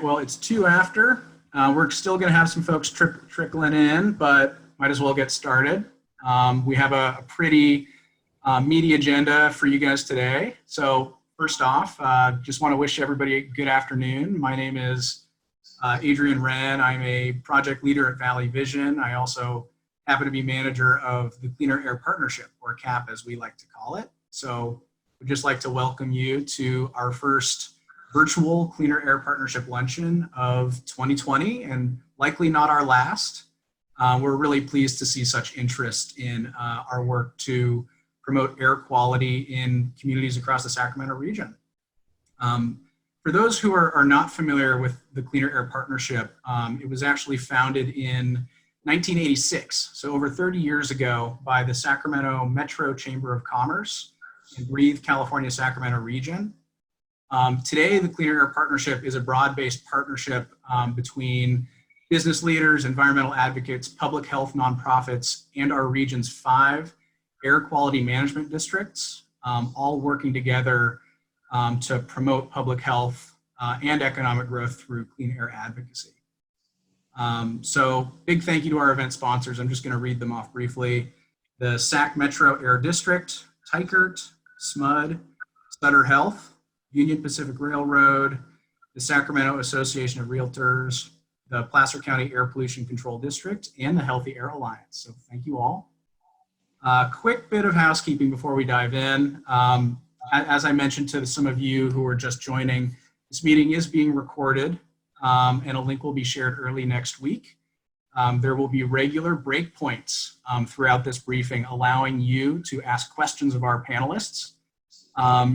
right, well, it's 2 after. We're still going to have some folks trickling in, but might as well get started. We have a pretty meaty agenda for you guys today. So first off, just want to wish everybody a good afternoon. My name is Adrian Wren. I'm a project leader at Valley Vision. I also happen to be manager of the Cleaner Air Partnership, or CAP as we like to call it. So we'd just like to welcome you to our first virtual Cleaner Air Partnership Luncheon of 2020, and likely not our last. We're really pleased to see such interest in our work to promote air quality in communities across the Sacramento region. For those who are not familiar with the Cleaner Air Partnership, it was actually founded in 1986, so over 30 years ago, by the Sacramento Metro Chamber of Commerce and Breathe California Sacramento region. Today, the Cleaner Air Partnership is a broad-based partnership between business leaders, environmental advocates, public health nonprofits, and our region's 5 air quality management districts, all working together to promote public health and economic growth through clean air advocacy. So big thank you to our event sponsors. I'm just going to read them off briefly. The Sac Metro Air District, Teichert, SMUD, Sutter Health, Union Pacific Railroad, the Sacramento Association of Realtors, the Placer County Air Pollution Control District, and the Healthy Air Alliance. So thank you all. Quick bit of housekeeping before we dive in. As I mentioned to some of you who are just joining, this meeting is being recorded, and a link will be shared early next week. There will be regular breakpoints throughout this briefing, allowing you to ask questions of our panelists.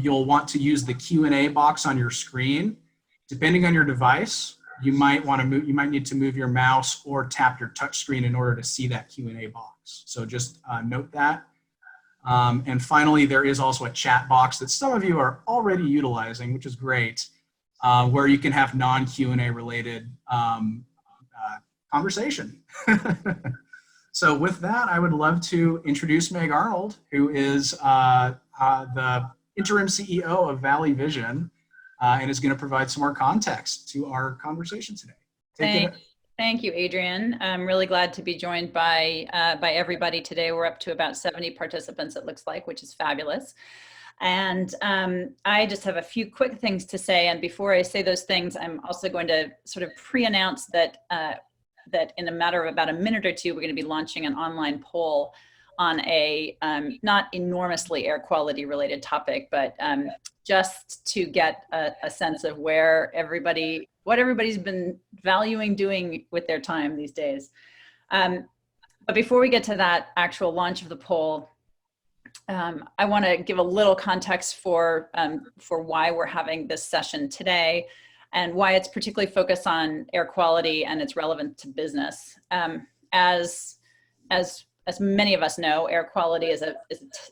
You'll want to use the Q&A box on your screen. Depending on your device, you might need to move your mouse or tap your touch screen in order to see that Q&A box. So just note that. And finally, there is also a chat box that some of you are already utilizing, which is great, where you can have non-Q&A related conversation. So with that, I would love to introduce Meg Arnold, who is the interim CEO of Valley Vision, and is going to provide some more context to our conversation today. Thank you, Adrian. I'm really glad to be joined by everybody today. We're up to about 70 participants, it looks like, which is fabulous. And I just have a few quick things to say. And before I say those things, I'm also going to sort of pre-announce that that in a matter of about a minute or two, we're going to be launching an online poll on a not enormously air quality related topic, but just to get a sense of what everybody's been valuing doing with their time these days. But before we get to that actual launch of the poll, I want to give a little context for why we're having this session today and why it's particularly focused on air quality and it's relevant to business. As many of us know, air quality is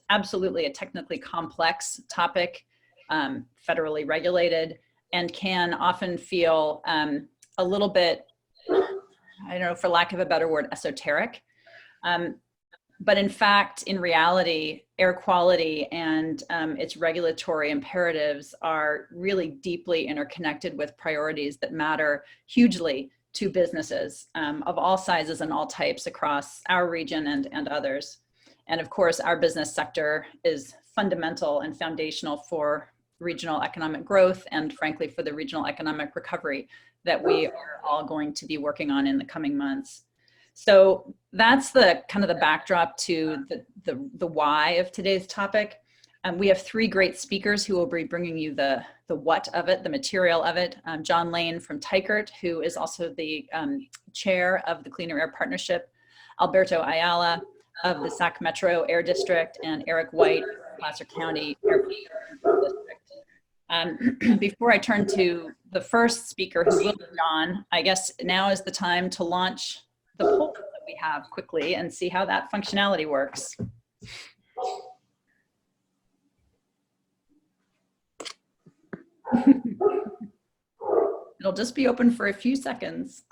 absolutely a technically complex topic, federally regulated, and can often feel a little bit, I don't know, for lack of a better word, esoteric. But in fact, in reality, air quality and its regulatory imperatives are really deeply interconnected with priorities that matter hugely to businesses of all sizes and all types across our region and others. And of course, our business sector is fundamental and foundational for regional economic growth and frankly, for the regional economic recovery that we are all going to be working on in the coming months. So that's the kind of the backdrop to the why of today's topic. We have 3 great speakers who will be bringing you the what of it, the material of it. John Lane from Teichert, who is also the chair of the Cleaner Air Partnership, Alberto Ayala of the Sac Metro Air District, and Erik White, Placer County Air Pollution District. Before I turn to the first speaker, who will be John, I guess now is the time to launch the poll that we have quickly and see how that functionality works. It'll just be open for a few seconds.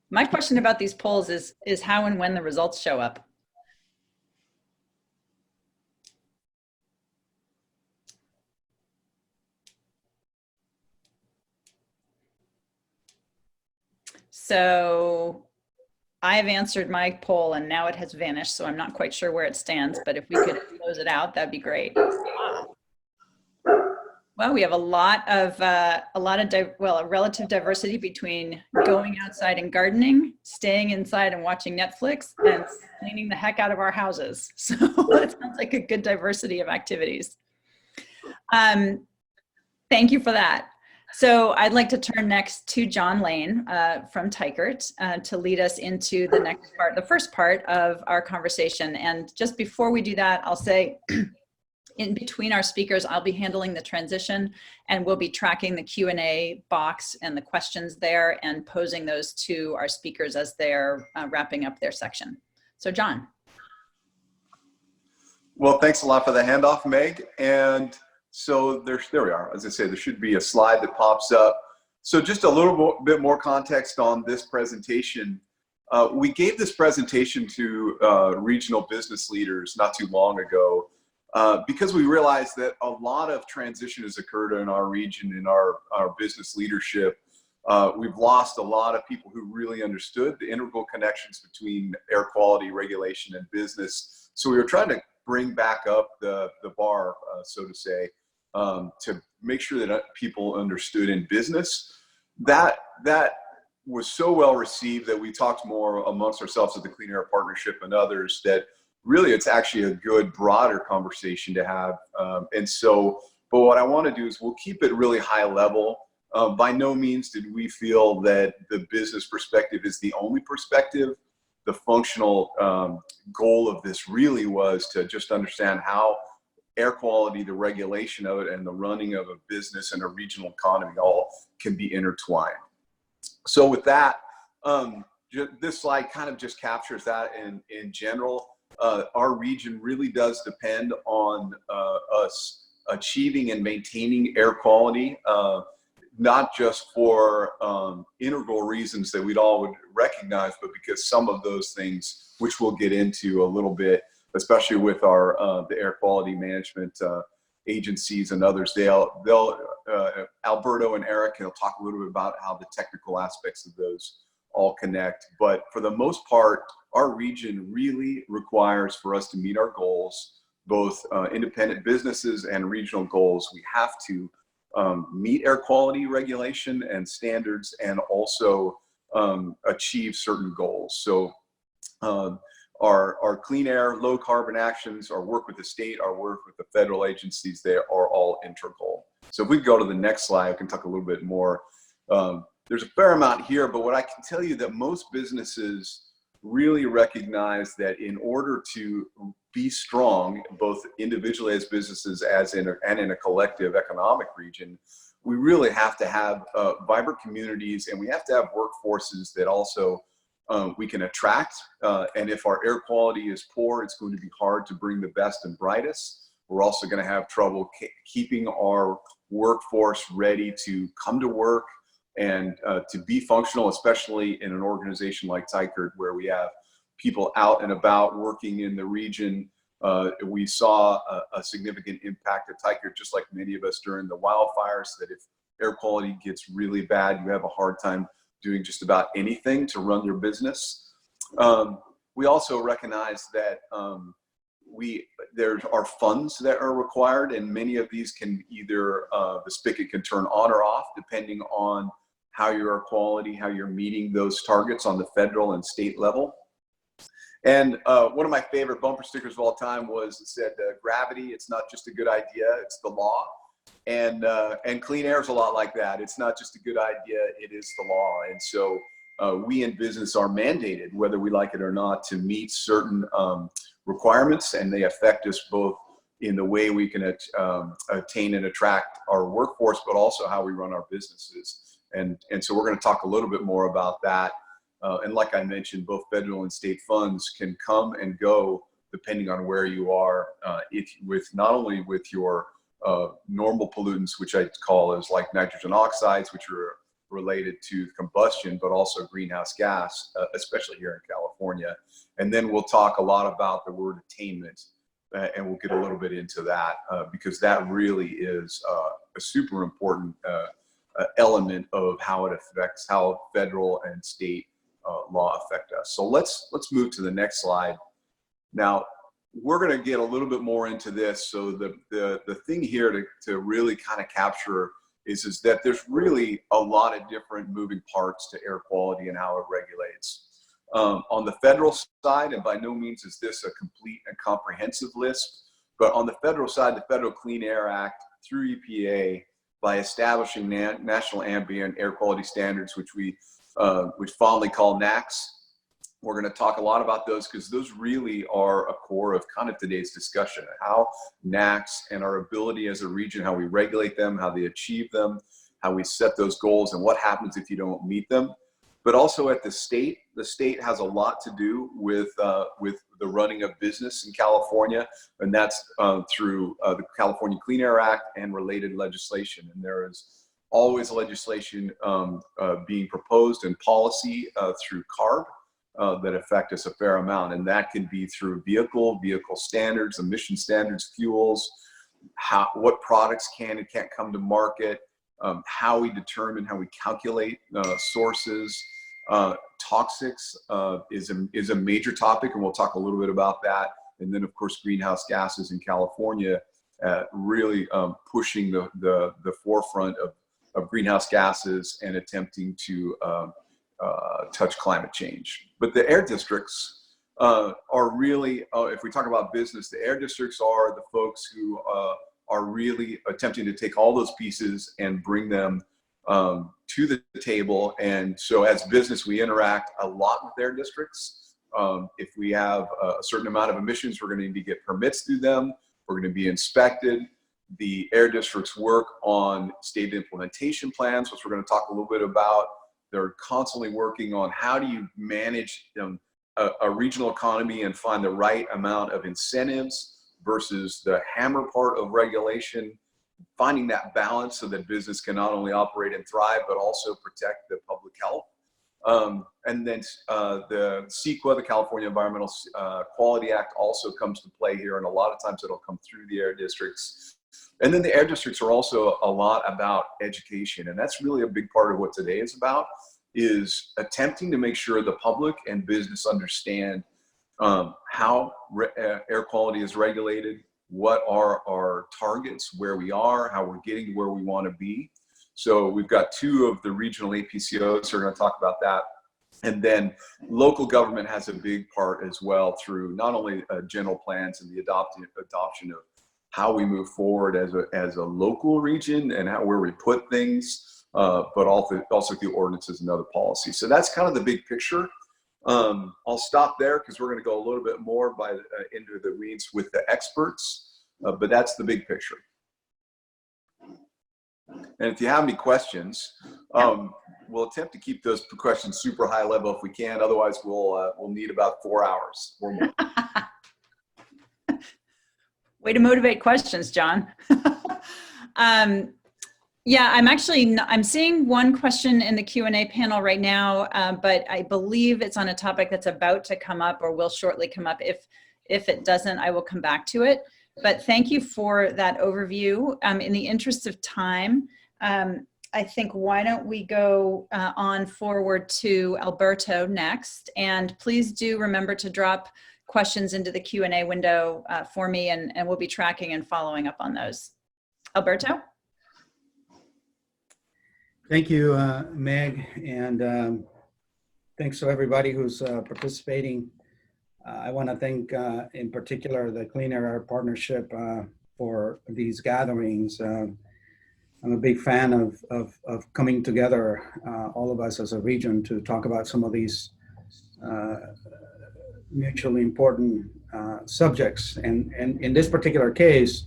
My question about these polls is how and when the results show up. So I've answered my poll and now it has vanished, so I'm not quite sure where it stands, but if we could close it out, that'd be great. Well, we have a relative diversity between going outside and gardening, staying inside and watching Netflix, and cleaning the heck out of our houses. So it sounds like a good diversity of activities. Thank you for that. So I'd like to turn next to John Lane from Teichert to lead us into the next part, the first part of our conversation. And just before we do that, I'll say, in between our speakers, I'll be handling the transition, and we'll be tracking the Q&A box and the questions there and posing those to our speakers as they're wrapping up their section. So John. Well, thanks a lot for the handoff, Meg. And so there we are. As I say, there should be a slide that pops up. So just a little bit more context on this presentation. We gave this presentation to regional business leaders not too long ago because we realized that a lot of transition has occurred in our region, in our business leadership. We've lost a lot of people who really understood the integral connections between air quality regulation and business. So we were trying to bring back up the bar, so to say, to make sure that people understood in business. That was so well received that we talked more amongst ourselves at the Clean Air Partnership and others that really it's actually a good broader conversation to have. But what I want to do is we'll keep it really high level. By no means did we feel that the business perspective is the only perspective. The functional goal of this really was to just understand how air quality, the regulation of it, and the running of a business and a regional economy all can be intertwined. So with that, this slide kind of just captures that in general. Our region really does depend on us achieving and maintaining air quality, not just for integral reasons that we'd all would recognize, but because some of those things, which we'll get into a little bit, especially with our the air quality management agencies and others, Alberto and Erik will talk a little bit about how the technical aspects of those all connect. But for the most part, our region really requires for us to meet our goals, both independent businesses and regional goals. We have to meet air quality regulation and standards and also achieve certain goals. So our clean air, low carbon actions, our work with the state, our work with the federal agencies, they are all integral. So if we go to the next slide, I can talk a little bit more. There's a fair amount here, but what I can tell you that most businesses really recognize that in order to be strong, both individually as businesses and in a collective economic region, we really have to have vibrant communities, and we have to have workforces that also we can attract. And if our air quality is poor, it's going to be hard to bring the best and brightest. We're also going to have trouble keeping our workforce ready to come to work and to be functional, especially in an organization like Teichert, where we have people out and about working in the region. We saw a significant impact at Teichert, just like many of us during the wildfires, that if air quality gets really bad, you have a hard time doing just about anything to run your business. We also recognize that there are funds that are required, and many of these can either, the spigot can turn on or off depending on how your air quality, how you're meeting those targets on the federal and state level. And one of my favorite bumper stickers of all time was, it said, gravity, it's not just a good idea, it's the law. And clean air is a lot like that. It's not just a good idea, it is the law. And so we in business are mandated, whether we like it or not, to meet certain requirements, and they affect us both in the way we can attain and attract our workforce, but also how we run our businesses. And so we're going to talk a little bit more about that. And like I mentioned, both federal and state funds can come and go depending on where you are, not only with your normal pollutants, which I call as like nitrogen oxides, which are related to combustion, but also greenhouse gas, especially here in California. And then we'll talk a lot about the word attainment, and we'll get a little bit into that because that really is a super important element of how it affects, how federal and state law affect us. So let's move to the next slide. Now, we're going to get a little bit more into this. So the thing here to really kind of capture is that there's really a lot of different moving parts to air quality and how it regulates. On the federal side, and by no means is this a complete and comprehensive list, but on the federal side, the Federal Clean Air Act through EPA, by establishing national ambient air quality standards, which we fondly call NAAQS. We're going to talk a lot about those because those really are a core of kind of today's discussion, how NAAQS and our ability as a region, how we regulate them, how they achieve them, how we set those goals, and what happens if you don't meet them. But also at the state has a lot to do with the running of business in California, and that's through the California Clean Air Act and related legislation. And there is always legislation being proposed and policy through CARB that affect us a fair amount, and that can be through vehicle standards, emission standards, fuels, what products can and can't come to market, how we determine, how we calculate sources. Toxics is a major topic, and we'll talk a little bit about that. And then, of course, greenhouse gases in California really pushing the forefront of greenhouse gases and attempting to touch climate change. But the air districts are really, if we talk about business, the air districts are the folks who are really attempting to take all those pieces and bring them to the table. And so as business, we interact a lot with air districts. If we have a certain amount of emissions, we're going to need to get permits through them. We're going to be inspected. The air districts work on state implementation plans, which we're going to talk a little bit about. They're constantly working on how do you manage a regional economy and find the right amount of incentives versus the hammer part of regulation, finding that balance so that business can not only operate and thrive, but also protect the public health. And then the CEQA, the California Environmental Quality Act, also comes to play here, and a lot of times it'll come through the air districts. And then the air districts are also a lot about education, and that's really a big part of what today is about, is attempting to make sure the public and business understand how air quality is regulated, what are our targets, where we are, how we're getting to where we want to be. So we've got two of the regional APCOs who are going to talk about that. And then local government has a big part as well through not only general plans and the adoption of how we move forward as a local region and where we put things, but also through ordinances and other policies. So that's kind of the big picture. I'll stop there because we're going to go a little bit more into the weeds with the experts, but that's the big picture. And if you have any questions, we'll attempt to keep those questions super high level if we can. Otherwise, we'll need about 4 hours or more. Way to motivate questions, John. Yeah, I'm seeing one question in the Q&A panel right now, but I believe it's on a topic that's about to come up or will shortly come up. If it doesn't, I will come back to it. But thank you for that overview. In the interest of time, I think why don't we go on forward to Alberto next, and please do remember to drop questions into the Q&A window for me, and we'll be tracking and following up on those. Alberto? Thank you, Meg, and thanks to everybody who's participating. I want to thank, in particular, the Clean Air Partnership for these gatherings. I'm a big fan of coming together, all of us as a region, to talk about some of these mutually important subjects. And in this particular case,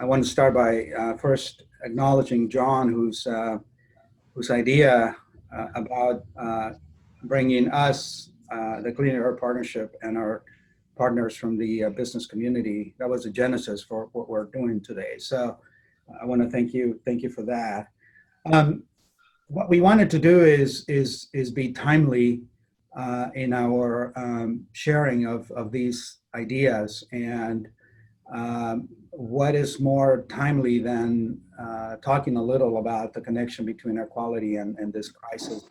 I want to start by first acknowledging John, whose idea about bringing us, the Clean Air Partnership, and our partners from the business community. That was the genesis for what we're doing today. So I want to thank you for that. What we wanted to do is be timely in our sharing of these ideas, and what is more timely than talking a little about the connection between air quality and this crisis?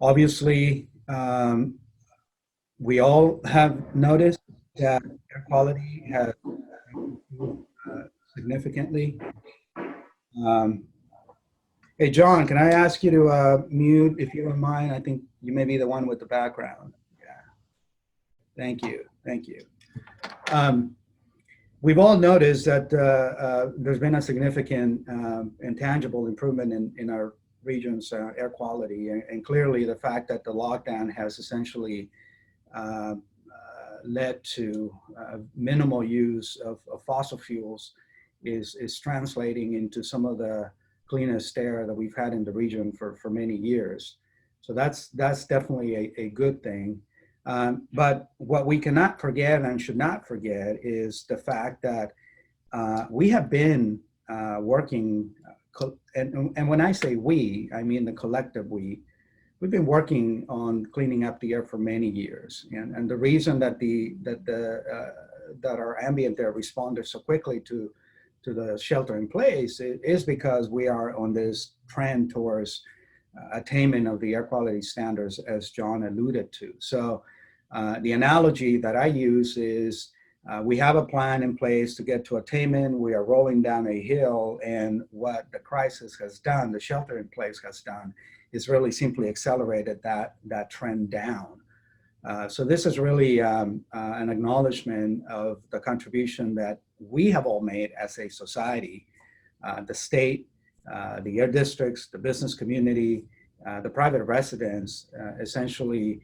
Obviously, we all have noticed that air quality has improved significantly. Hey, John, can I ask you to mute if you don't mind? I think you may be the one with the background. Yeah. Thank you. Thank you. We've all noticed that there's been a significant and tangible improvement in our region's air quality, and clearly the fact that the lockdown has essentially led to minimal use of fossil fuels is translating into some of the cleanest air that we've had in the region for many years. So that's definitely a good thing. But what we cannot forget and should not forget is the fact that we have been working, and when I say we, I mean the collective we. We've been working on cleaning up the air for many years, and the reason that our ambient air responded so quickly to the shelter in place is because we are on this trend towards attainment of the air quality standards, as John alluded to. So the analogy that I use is we have a plan in place to get to attainment. We are rolling down a hill, and what the crisis has done, the shelter in place has done, is really simply accelerated that trend down. So this is really an acknowledgement of the contribution that we have all made as a society, the state, the air districts, the business community, the private residents, essentially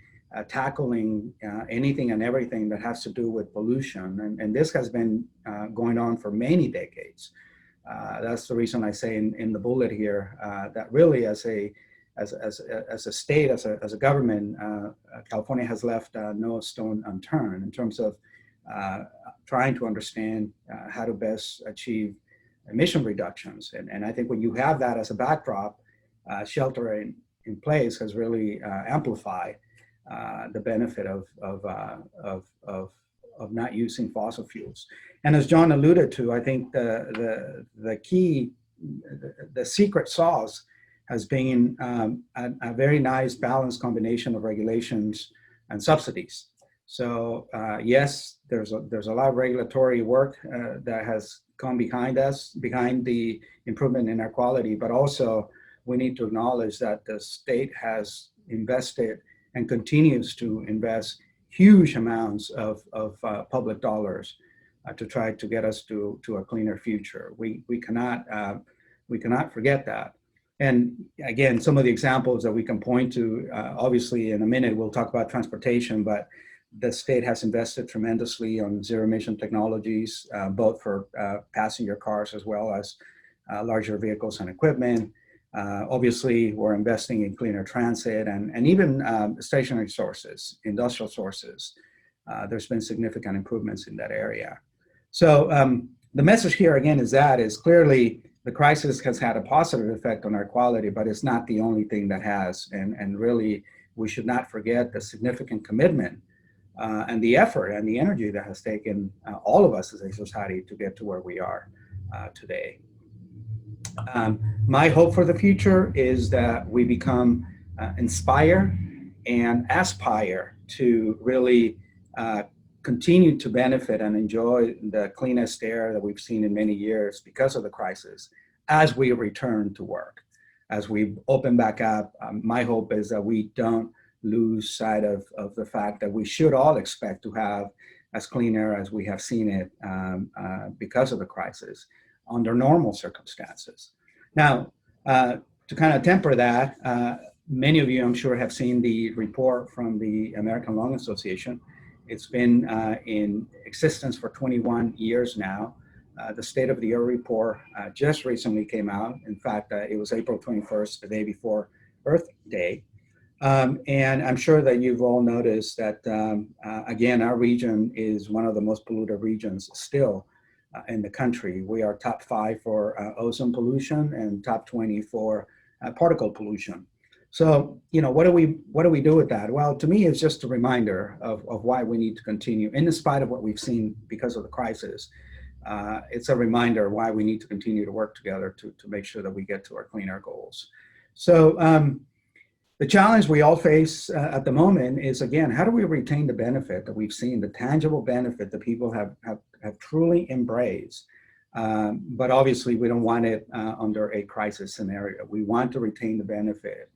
tackling anything and everything that has to do with pollution. And this has been going on for many decades. That's the reason I say in the bullet here that really as a state, as a government, California has left no stone unturned in terms of trying to understand how to best achieve emission reductions. And I think when you have that as a backdrop, shelter in place has really amplified the benefit of not using fossil fuels. And as John alluded to, I think the key, the secret sauce has been a very nice balanced combination of regulations and subsidies. So yes, there's a lot of regulatory work that has come behind the improvement in air quality, but also we need to acknowledge that the state has invested and continues to invest huge amounts of public dollars to try to get us to a cleaner future. We cannot forget that. And again, some of the examples that we can point to, obviously in a minute we'll talk about transportation, but the state has invested tremendously on zero emission technologies, both for passenger cars as well as larger vehicles and equipment. Obviously, we're investing in cleaner transit and even stationary sources, industrial sources. There's been significant improvements in that area. So the message here again is clearly the crisis has had a positive effect on air quality, but it's not the only thing that has. And really, we should not forget the significant commitment and the effort and the energy that has taken all of us as a society to get to where we are today. My hope for the future is that we become inspire and aspire to really continue to benefit and enjoy the cleanest air that we've seen in many years because of the crisis as we return to work. As we open back up, my hope is that we don't lose sight of the fact that we should all expect to have as clean air as we have seen it because of the crisis under normal circumstances. Now, to kind of temper that, many of you, I'm sure, have seen the report from the American Lung Association. It's been in existence for 21 years now. The State of the Air report just recently came out. In fact, it was April 21st, the day before Earth Day. And I'm sure that you've all noticed that, again, our region is one of the most polluted regions still in the country. We are top 5 for ozone pollution and top 20 for particle pollution. So, what do we do with that? Well, to me, it's just a reminder of why we need to continue, in spite of what we've seen because of the crisis. It's a reminder why we need to continue to work together to make sure that we get to our clean air goals. So the challenge we all face at the moment is, again, how do we retain the benefit that we've seen, the tangible benefit that people have truly embraced? But obviously, we don't want it under a crisis scenario. We want to retain the benefit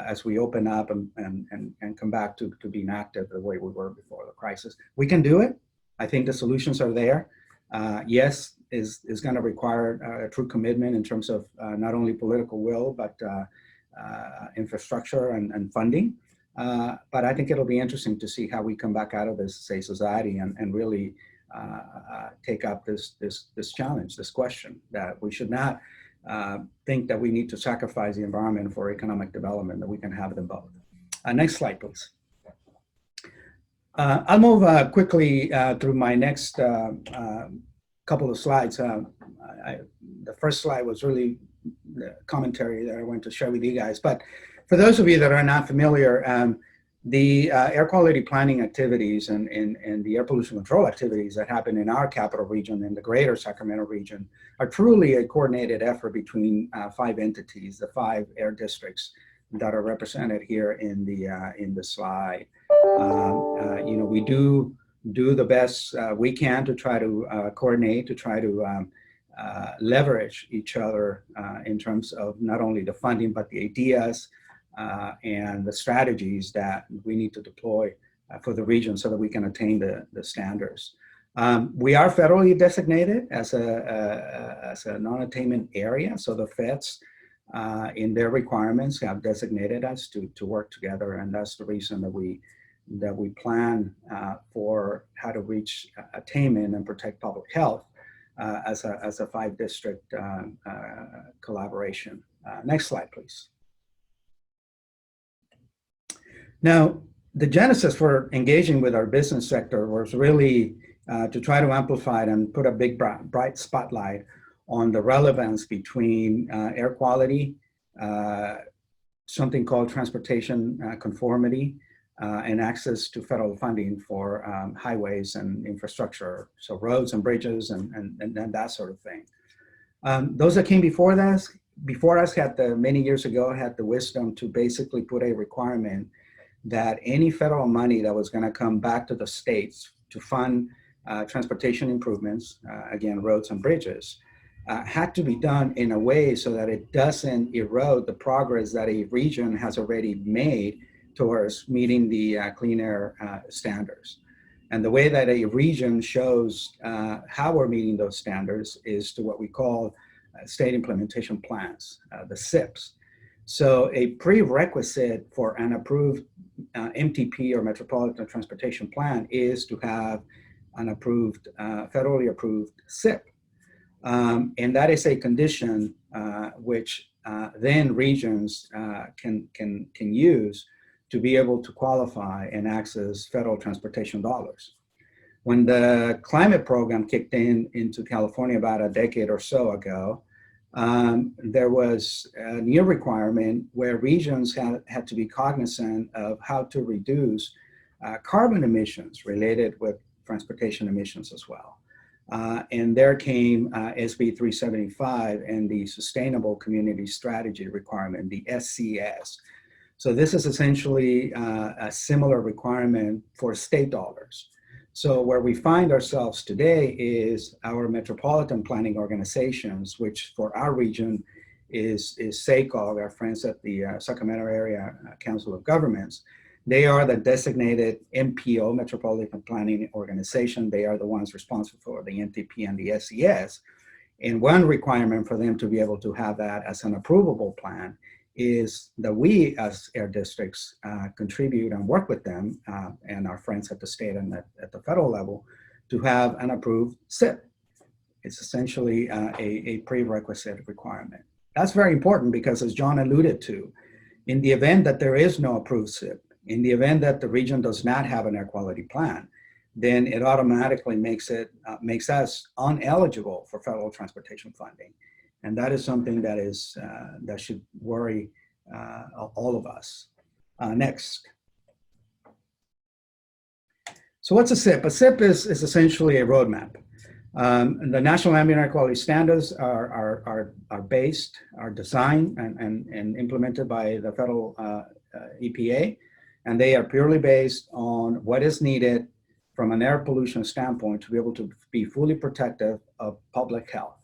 as we open up and come back to being active the way we were before the crisis. We can do it. I think the solutions are there. Yes, is going to require a true commitment in terms of not only political will, but infrastructure and funding. But I think it'll be interesting to see how we come back out of this, say, society and really take up this challenge, this question that we should not think that we need to sacrifice the environment for economic development, that we can have them both. Next slide, please. I'll move quickly through my next couple of slides. The first slide was really the commentary that I want to share with you guys. But for those of you that are not familiar, the air quality planning activities and the air pollution control activities that happen in our capital region and the greater Sacramento region are truly a coordinated effort between 5 entities, the 5 air districts that are represented here in the slide. We do the best we can to try to coordinate, to try to leverage each other in terms of not only the funding, but the ideas and the strategies that we need to deploy for the region so that we can attain the standards. We are federally designated as a non-attainment area, so the feds in their requirements have designated us to work together, and that's the reason that we plan for how to reach attainment and protect public health as a 5-district collaboration. Next slide, please. Now, the genesis for engaging with our business sector was really to try to amplify and put a big bright spotlight on the relevance between air quality, something called transportation conformity, and access to federal funding for highways and infrastructure, so roads and bridges and that sort of thing. Those that came before us many years ago had the wisdom to basically put a requirement that any federal money that was going to come back to the states to fund transportation improvements, again, roads and bridges, had to be done in a way so that it doesn't erode the progress that a region has already made towards meeting the clean air standards. And the way that a region shows how we're meeting those standards is to what we call state implementation plans, the SIPs. So a prerequisite for an approved MTP or Metropolitan Transportation Plan is to have an approved, federally approved SIP. And that is a condition which then regions can use to be able to qualify and access federal transportation dollars. When the climate program kicked into California about a decade or so ago, there was a new requirement where regions had to be cognizant of how to reduce carbon emissions related with transportation emissions as well. And there came SB 375 and the Sustainable Community Strategy requirement, the SCS. So this is essentially a similar requirement for state dollars. So where we find ourselves today is our metropolitan planning organizations, which for our region is SACOG, our friends at the Sacramento Area Council of Governments. They are the designated MPO, Metropolitan Planning Organization. They are the ones responsible for the MTP and the SES. And one requirement for them to be able to have that as an approvable plan is that we as air districts contribute and work with them and our friends at the state and at the federal level to have an approved SIP. It's essentially a prerequisite requirement. That's very important because, as John alluded to, in the event that there is no approved SIP, in the event that the region does not have an air quality plan, then it automatically makes us ineligible for federal transportation funding. And that is something that should worry all of us. Next. So what's a SIP? A SIP is essentially a roadmap. The National Ambient Air Quality Standards are designed and implemented by the federal EPA, and they are purely based on what is needed from an air pollution standpoint to be able to be fully protective of public health.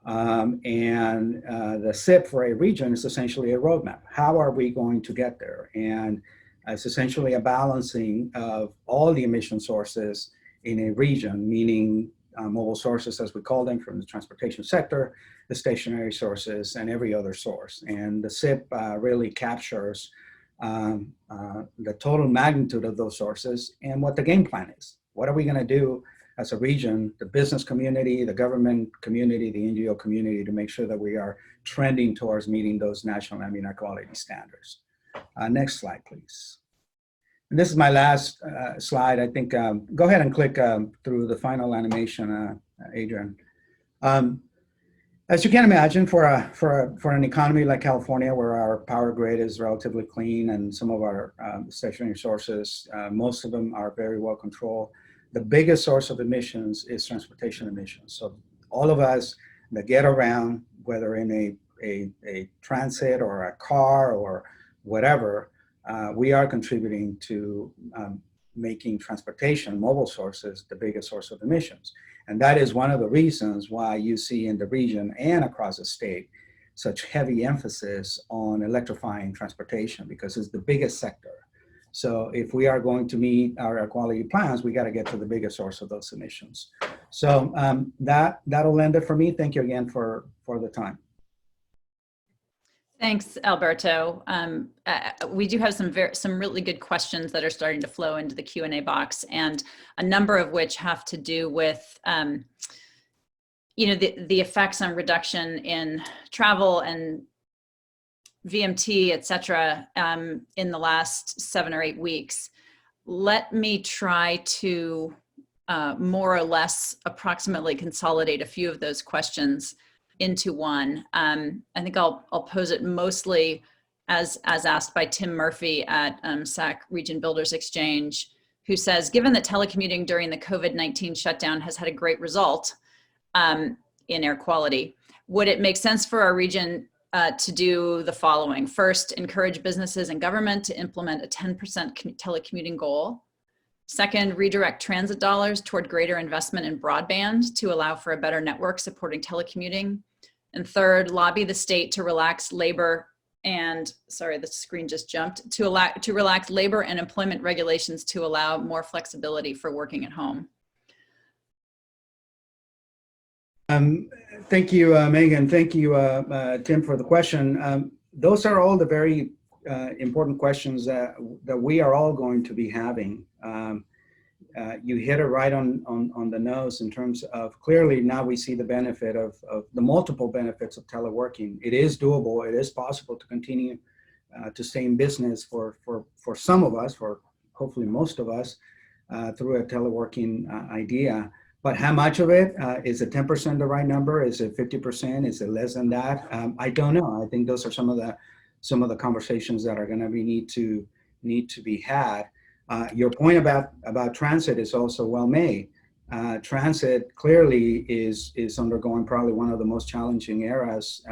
The SIP for a region is essentially a roadmap. How are we going to get there? And it's essentially a balancing of all the emission sources in a region, meaning mobile sources, as we call them, from the transportation sector, the stationary sources, and every other source. And the SIP really captures the total magnitude of those sources and what the game plan is. What are we going to do as a region, the business community, the government community, the NGO community, to make sure that we are trending towards meeting those national ambient air quality standards? Next slide, please. And this is my last slide. I think, go ahead and click through the final animation, Adrian. As you can imagine, for an economy like California, where our power grid is relatively clean and some of our stationary sources, most of them are very well controlled, the biggest source of emissions is transportation emissions. So all of us that get around, whether in a transit or a car or whatever, we are contributing to making transportation, mobile sources, the biggest source of emissions. And that is one of the reasons why you see in the region and across the state such heavy emphasis on electrifying transportation, because it's the biggest sector. So if we are going to meet our air quality plans, we got to get to the biggest source of those emissions. So that'll end it for me. Thank you again for the time. Thanks, Alberto. We do have some really good questions that are starting to flow into the Q&A box, and a number of which have to do with the effects on reduction in travel and VMT, et cetera, in the last 7 or 8 weeks. Let me try to more or less approximately consolidate a few of those questions into one. I think I'll pose it mostly as asked by Tim Murphy at SAC Region Builders Exchange, who says, given that telecommuting during the COVID-19 shutdown has had a great result in air quality, would it make sense for our region to do the following? First, encourage businesses and government to implement a 10% telecommuting goal. Second, redirect transit dollars toward greater investment in broadband to allow for a better network supporting telecommuting. And third, lobby the state to relax labor and, sorry, the screen just jumped, to relax labor and employment regulations to allow more flexibility for working at home. Thank you, Megan. Thank you, Tim, for the question. Those are all the very important questions that we are all going to be having. You hit it right on the nose in terms of, clearly now we see the benefit of the multiple benefits of teleworking. It is doable. It is possible to continue to stay in business for some of us, for hopefully most of us, through a teleworking idea. But how much of it? Is it 10% the right number? Is it 50%? Is it less than that? I don't know. I think those are some of the conversations that are going to need to be had. Your point about transit is also well made. Transit clearly is undergoing probably one of the most challenging eras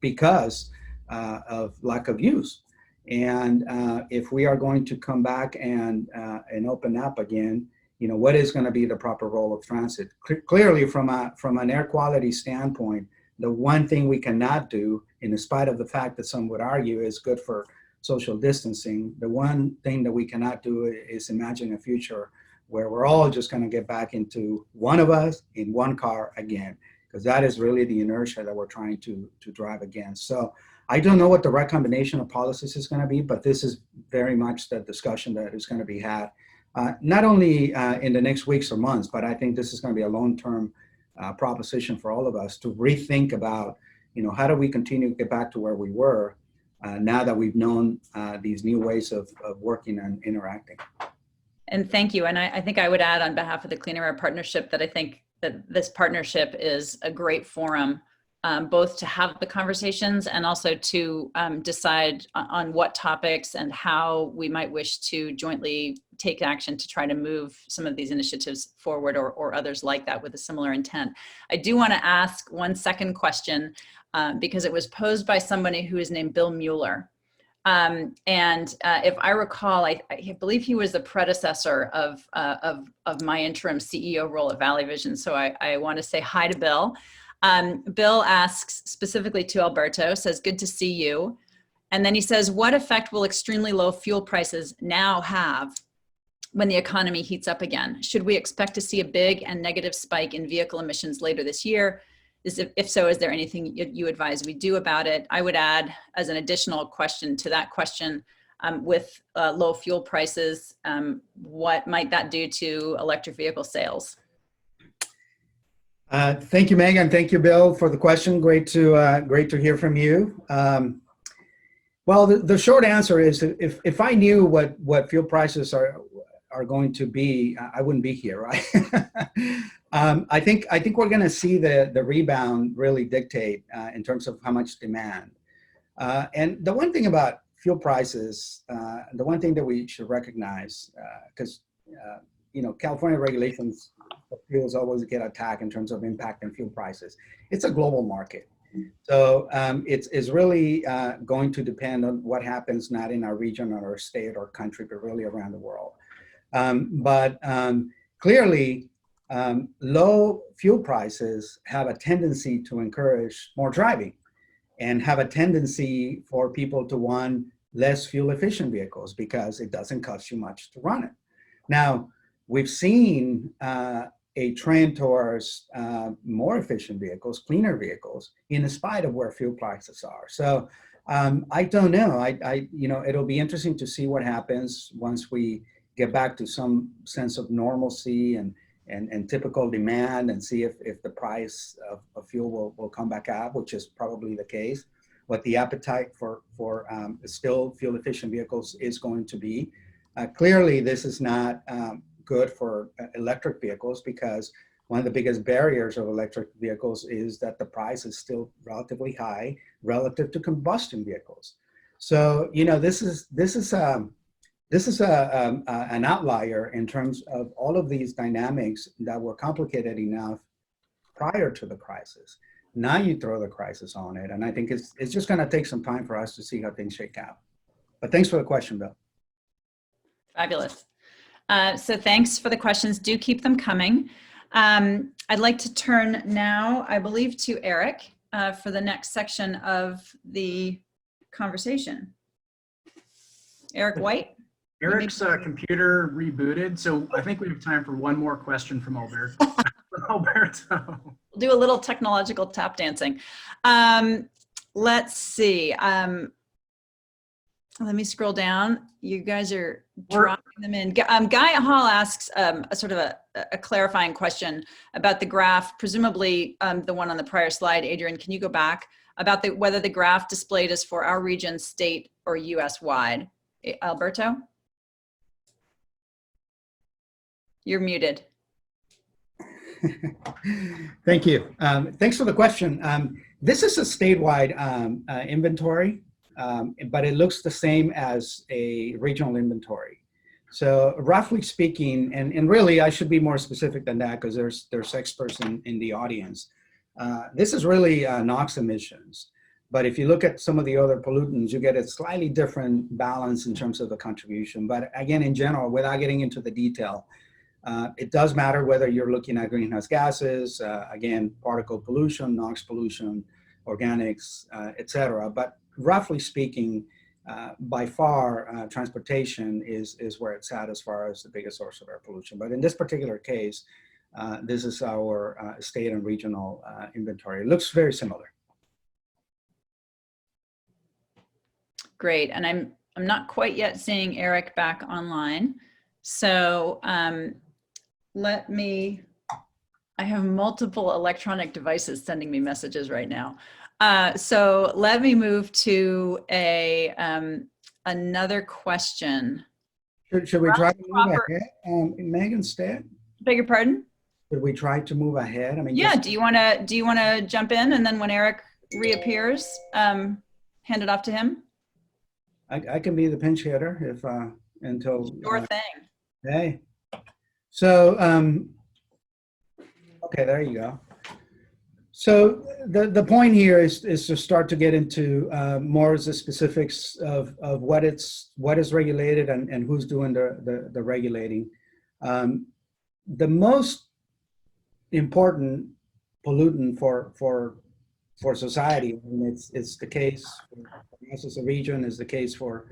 because of lack of use. And if we are going to come back and open up again, what is going to be the proper role of transit? Clearly, from an air quality standpoint, the one thing we cannot do, in spite of the fact that some would argue is good for social distancing, the one thing that we cannot do is imagine a future where we're all just going to get back into one of us in one car again, because that is really the inertia that we're trying to drive against. So I don't know what the right combination of policies is going to be, but this is very much the discussion that is going to be had, not only in the next weeks or months, but I think this is going to be a long-term proposition for all of us to rethink about, how do we continue to get back to where we were now that we've known these new ways of working and interacting. And thank you. And I think I would add on behalf of the Clean Air Partnership that I think that this partnership is a great forum both to have the conversations and also to decide on what topics and how we might wish to jointly take action to try to move some of these initiatives forward, or others like that with a similar intent. I do want to ask one second question because it was posed by somebody who is named Bill Mueller. If I recall, I believe he was the predecessor of my interim CEO role at Valley Vision. So I want to say hi to Bill. Bill asks specifically to Alberto, says, good to see you. And then he says, what effect will extremely low fuel prices now have when the economy heats up again? Should we expect to see a big and negative spike in vehicle emissions later this year? If so, is there anything you advise we do about it? I would add, as an additional question to that question, with low fuel prices, what might that do to electric vehicle sales? Thank you, Megan. Thank you, Bill, for the question. Great to hear from you. Well, the short answer is, if I knew what fuel prices are going to be, I wouldn't be here, right? I think we're going to see the rebound really dictate in terms of how much demand. And the one thing about fuel prices, the one thing that we should recognize, because California regulations for fuels always get attacked in terms of impact on fuel prices. It's a global market. So it's really going to depend on what happens, not in our region or our state or country, but really around the world. But clearly, low fuel prices have a tendency to encourage more driving and have a tendency for people to want less fuel efficient vehicles because it doesn't cost you much to run it. Now, we've seen a trend towards more efficient vehicles, cleaner vehicles, in spite of where fuel prices are. So I don't know. It'll be interesting to see what happens once we get back to some sense of normalcy and typical demand, and see if the price of fuel will come back up, which is probably the case. What the appetite for still fuel efficient vehicles is going to be. Clearly, this is not good for electric vehicles, because one of the biggest barriers of electric vehicles is that the price is still relatively high relative to combustion vehicles. So this is an outlier in terms of all of these dynamics that were complicated enough prior to the crisis. Now you throw the crisis on it, and I think it's just going to take some time for us to see how things shake out. But thanks for the question, Bill. Fabulous. So thanks for the questions. Do keep them coming. I'd like to turn now, I believe, to Erik for the next section of the conversation. Eric White? Erik's computer rebooted, so I think we have time for one more question from Alberto. Alberto. We'll do a little technological tap dancing. Let's see. Let me scroll down. You guys are dropping them in. Guy Hall asks a sort of a clarifying question about the graph, presumably the one on the prior slide. Adrian, can you go back? About whether the graph displayed is for our region, state, or US wide. Alberto? You're muted. Thank you. Thanks for the question. This is a statewide inventory, but it looks the same as a regional inventory. So roughly speaking, and really I should be more specific than that because there's experts in the audience. This is really NOx emissions. But if you look at some of the other pollutants, you get a slightly different balance in terms of the contribution. But again, in general, without getting into the detail, it does matter whether you're looking at greenhouse gases, again, particle pollution, NOx pollution, organics, et cetera. But roughly speaking, by far, transportation is where it's at as far as the biggest source of air pollution. But in this particular case, this is our state and regional inventory. It looks very similar. Great, and I'm not quite yet seeing Erik back online. So I have multiple electronic devices sending me messages right now. So let me move to another question. Should we try to move ahead, Megan, instead? Beg your pardon? Should we try to move ahead? I mean, Yeah, just, do you want to jump in, and then when Erik reappears, hand it off to him? I can be the pinch hitter if until Sure thing. hey. So okay, there you go. So the point here is to start to get into more of the specifics of what is regulated and who's doing the regulating. The most important pollutant for society, and it's the case for us as a region, is the case for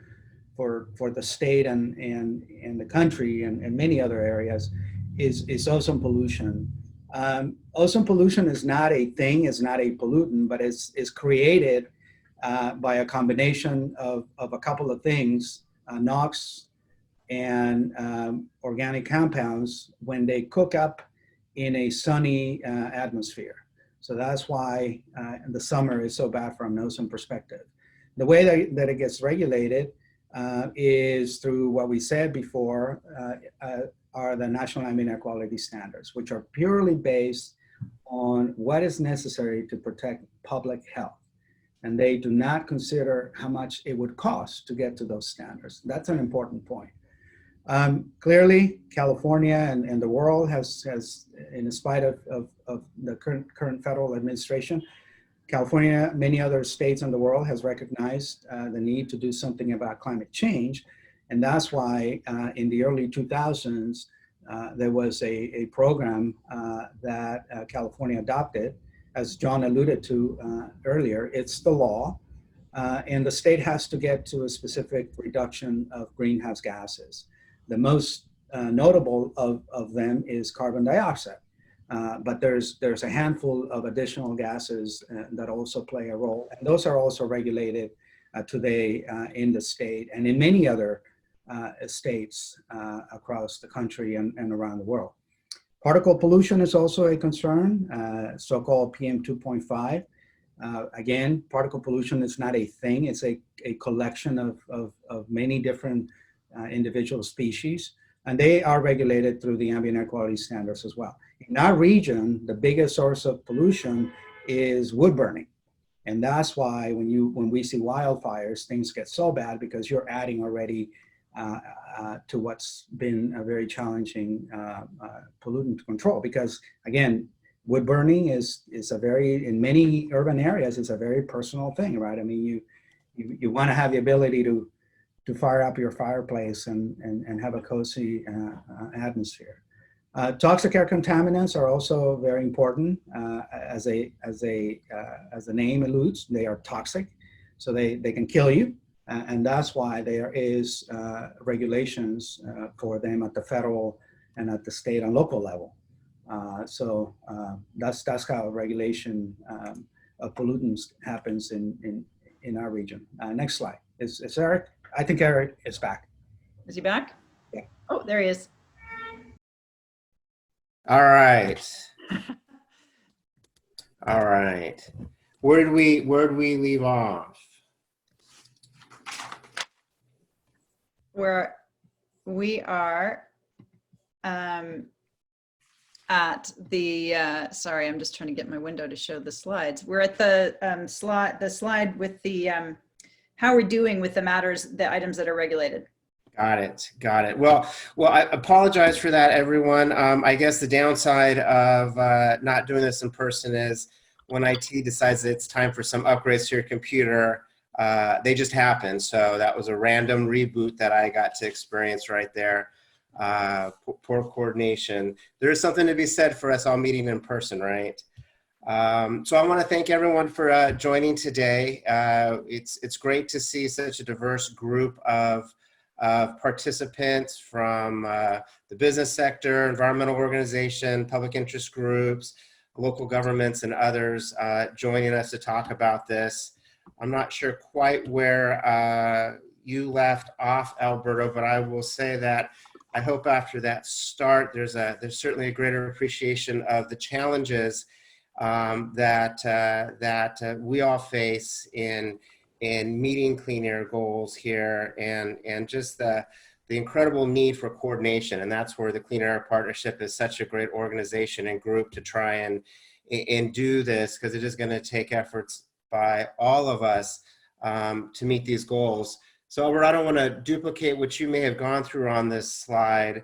the state and the country and many other areas, is ozone pollution. Ozone pollution is not a thing, it's not a pollutant, but is created by a combination of a couple of things, NOx and organic compounds, when they cook up in a sunny atmosphere. So that's why the summer is so bad from an ozone perspective. The way that it gets regulated is through what we said before, are the National Ambient Air Quality Standards, which are purely based on what is necessary to protect public health. And they do not consider how much it would cost to get to those standards. That's an important point. Clearly, California and the world has, in spite of the current federal administration, California, many other states in the world has recognized the need to do something about climate change. And that's why in the early 2000s, there was a program that California adopted, as John alluded to earlier. It's the law, and the state has to get to a specific reduction of greenhouse gases. The most notable of them is carbon dioxide. But there's a handful of additional gases that also play a role. And those are also regulated today in the state and in many other states across the country and around the world. Particle pollution is also a concern, so-called PM 2.5. Again, particle pollution is not a thing. It's a collection of many different individual species, and they are regulated through the ambient air quality standards as well. In our region, the biggest source of pollution is wood burning. And that's why when we see wildfires, things get so bad, because you're adding already to what's been a very challenging pollutant control. Because again, wood burning is a very, in many urban areas, it's a very personal thing, right? I mean, you want to have the ability to fire up your fireplace and have a cozy atmosphere. Toxic air contaminants are also very important. As the name alludes, they are toxic, so they can kill you. And that's why there is regulations for them at the federal and at the state and local level. So that's how regulation of pollutants happens in our region. Next slide. Is Erik? I think Erik is back. Is he back? Yeah. Oh, there he is. All right. All right. Where did we leave off? Where we are at the, sorry, I'm just trying to get my window to show the slides. We're at the slide with the, how we're doing with the matters, the items that are regulated. Got it. Well, I apologize for that, everyone. I guess the downside of not doing this in person is when IT decides that it's time for some upgrades to your computer, they just happen. So that was a random reboot that I got to experience right there. Poor coordination. There is something to be said for us all meeting in person, right? So I want to thank everyone for joining today. It's great to see such a diverse group of participants from the business sector, environmental organization, public interest groups, local governments, and others joining us to talk about this. I'm not sure quite where you left off, Alberto, but I will say that I hope after that start, there's certainly a greater appreciation of the challenges that we all face in meeting clean air goals here, and just the the incredible need for coordination. And that's where the Clean Air Partnership is such a great organization and group to try and do this, because it is going to take efforts by all of us to meet these goals. So Albert, I don't want to duplicate what you may have gone through on this slide,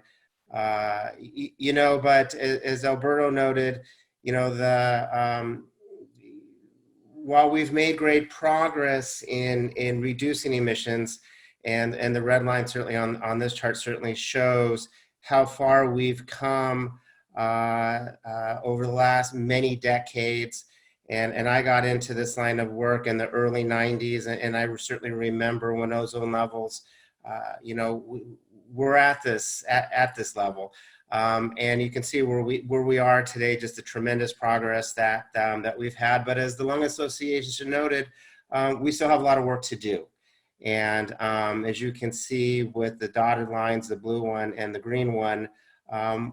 you know, but as Alberto noted, you know, while we've made great progress in reducing emissions, and the red line certainly on this chart certainly shows how far we've come over the last many decades. And I got into this line of work in the early 90s, and I certainly remember when ozone levels, you know, we're at this level. And you can see where we are today, just the tremendous progress that we've had. But as the Lung Association noted, we still have a lot of work to do. And as you can see with the dotted lines, the blue one and the green one,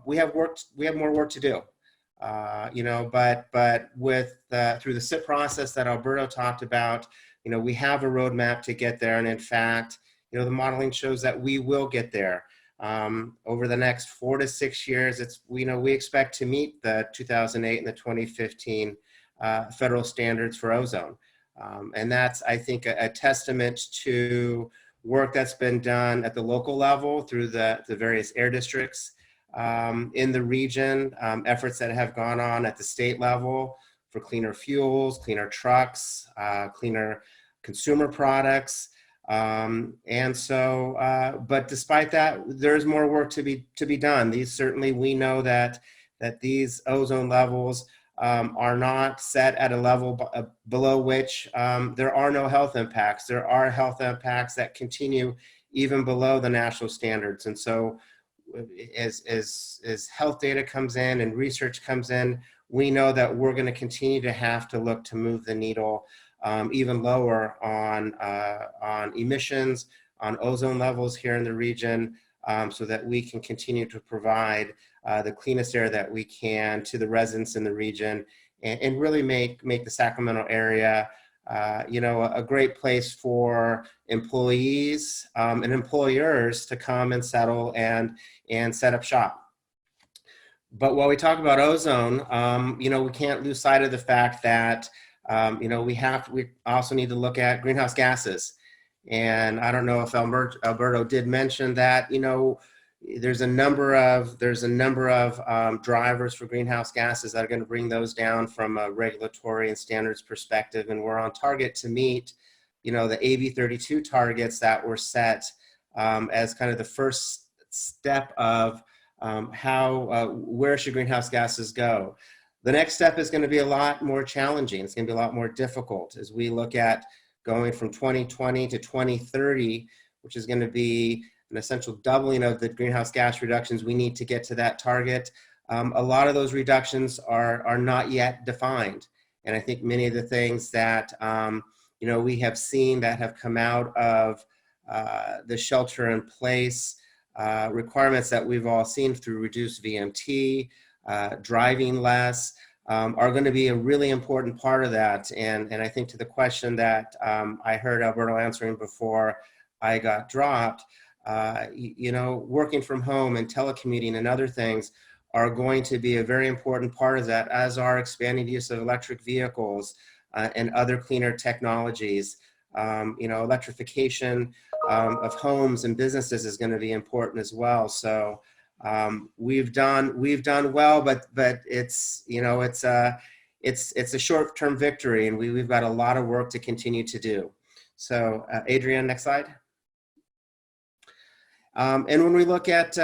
we have more work to do. You know, but with through the SIP process that Alberto talked about, you know, we have a roadmap to get there. And in fact, you know, the modeling shows that we will get there. Over the next 4 to 6 years, we expect to meet the 2008 and the 2015 federal standards for ozone. And that's, I think, a testament to work that's been done at the local level through the various air districts in the region, efforts that have gone on at the state level for cleaner fuels, cleaner trucks, cleaner consumer products. And so, but despite that, there's more work to be done. We know that these ozone levels are not set at a level below which there are no health impacts. There are health impacts that continue even below the national standards. And so as health data comes in and research comes in, we know that we're going to continue to have to look to move the needle even lower on emissions, on ozone levels here in the region, so that we can continue to provide the cleanest air that we can to the residents in the region, and really make the Sacramento area you know, a great place for employees and employers to come and settle and set up shop. But while we talk about ozone, you know, we can't lose sight of the fact that you know, we also need to look at greenhouse gases. And I don't know if Alberto did mention that, you know, there's a number of drivers for greenhouse gases that are going to bring those down from a regulatory and standards perspective. And we're on target to meet, you know, the AB 32 targets that were set as kind of the first step of where should greenhouse gases go. The next step is going to be a lot more challenging. It's going to be a lot more difficult as we look at going from 2020 to 2030, which is going to be an essential doubling of the greenhouse gas reductions we need to get to that target. A lot of those reductions are not yet defined. And I think many of the things that you know, we have seen that have come out of the shelter in place requirements that we've all seen through reduced VMT, driving less, are going to be a really important part of that. And I think to the question that I heard Alberto answering before I got dropped, you know, working from home and telecommuting and other things are going to be a very important part of that, as are expanding use of electric vehicles and other cleaner technologies. You know, electrification of homes and businesses is going to be important as well. So we've done well, but it's, you know, it's a short-term victory, and we've got a lot of work to continue to do. So Adrienne, next slide. And when we look at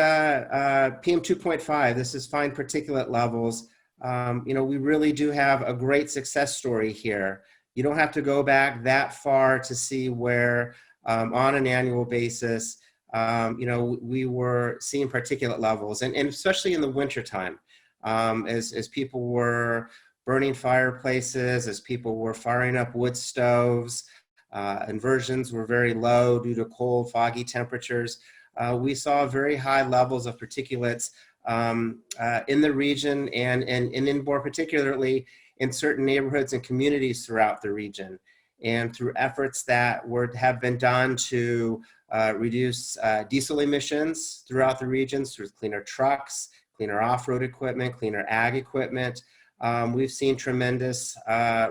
PM 2.5, this is fine particulate levels. You know, we really do have a great success story here. You don't have to go back that far to see where on an annual basis, you know, we were seeing particulate levels, and especially in the wintertime, as people were burning fireplaces, as people were firing up wood stoves, inversions were very low due to cold, foggy temperatures. We saw very high levels of particulates in the region, and in more particularly in certain neighborhoods and communities throughout the region. and through efforts that have been done to reduce diesel emissions throughout the regions through cleaner trucks, cleaner off-road equipment, cleaner ag equipment, we've seen tremendous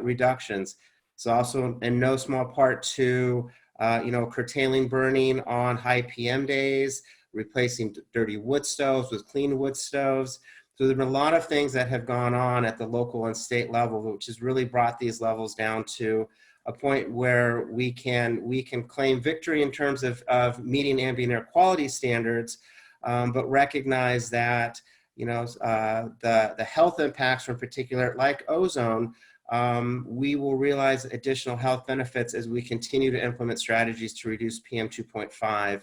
reductions. It's also in no small part to curtailing burning on high PM days, replacing dirty wood stoves with clean wood stoves. So there have been a lot of things that have gone on at the local and state level, which has really brought these levels down to a point where we can claim victory in terms of meeting ambient air quality standards, but recognize that the health impacts from particulate like ozone, we will realize additional health benefits as we continue to implement strategies to reduce PM 2.5.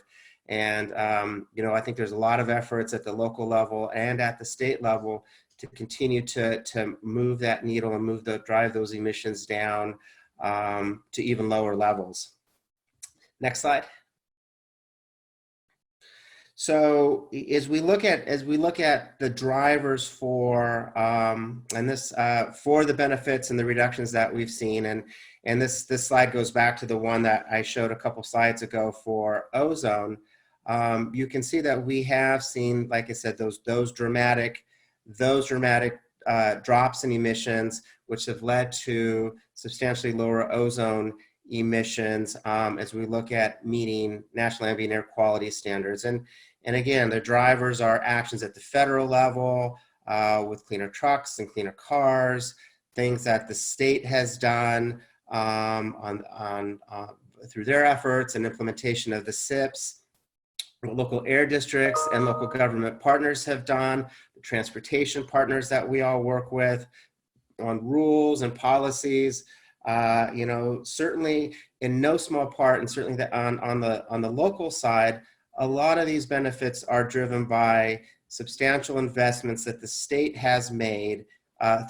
And, I think there's a lot of efforts at the local level and at the state level to continue to move that needle and drive those emissions down to even lower levels. Next slide. So as we look at the drivers for for the benefits and the reductions that we've seen, and this slide goes back to the one that I showed a couple slides ago for ozone. You can see that we have seen, like I said, those dramatic drops in emissions, which have led to substantially lower ozone emissions as we look at meeting national ambient air quality standards. And again, the drivers are actions at the federal level with cleaner trucks and cleaner cars, things that the state has done through their efforts and implementation of the SIPs. Local air districts and local government partners have done, the transportation partners that we all work with on rules and policies. Certainly in no small part, and certainly on the local side, a lot of these benefits are driven by substantial investments that the state has made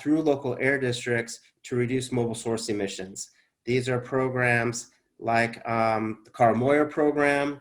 through local air districts to reduce mobile source emissions. These are programs like the Carl Moyer program,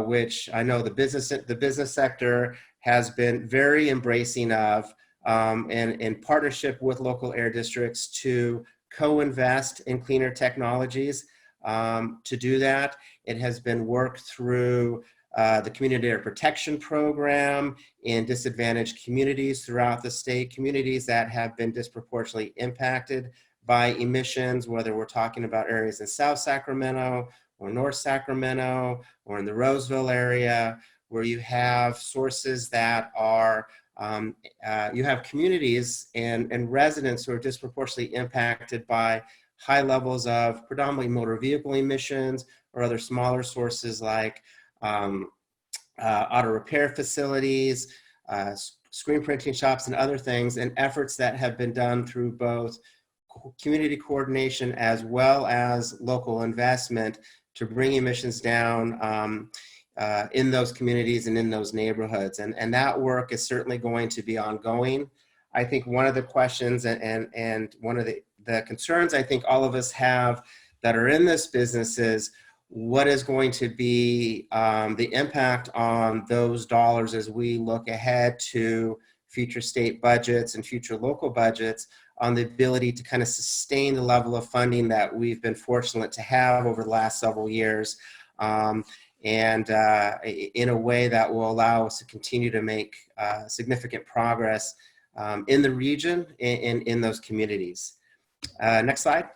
which I know the business sector has been very embracing of, and in partnership with local air districts to co-invest in cleaner technologies. To do that, it has been worked through the Community Air Protection Program in disadvantaged communities throughout the state, communities that have been disproportionately impacted by emissions, whether we're talking about areas in South Sacramento or North Sacramento or in the Roseville area, where you have sources that are, you have communities and residents who are disproportionately impacted by high levels of predominantly motor vehicle emissions or other smaller sources like auto repair facilities, screen printing shops, and other things, and efforts that have been done through both community coordination as well as local investment to bring emissions down in those communities and in those neighborhoods. And that work is certainly going to be ongoing. I think one of the questions and one of the concerns I think all of us have that are in this business is what is going to be the impact on those dollars as we look ahead to future state budgets and future local budgets on the ability to kind of sustain the level of funding that we've been fortunate to have over the last several years, and in a way that will allow us to continue to make significant progress in the region, in those communities. Next slide.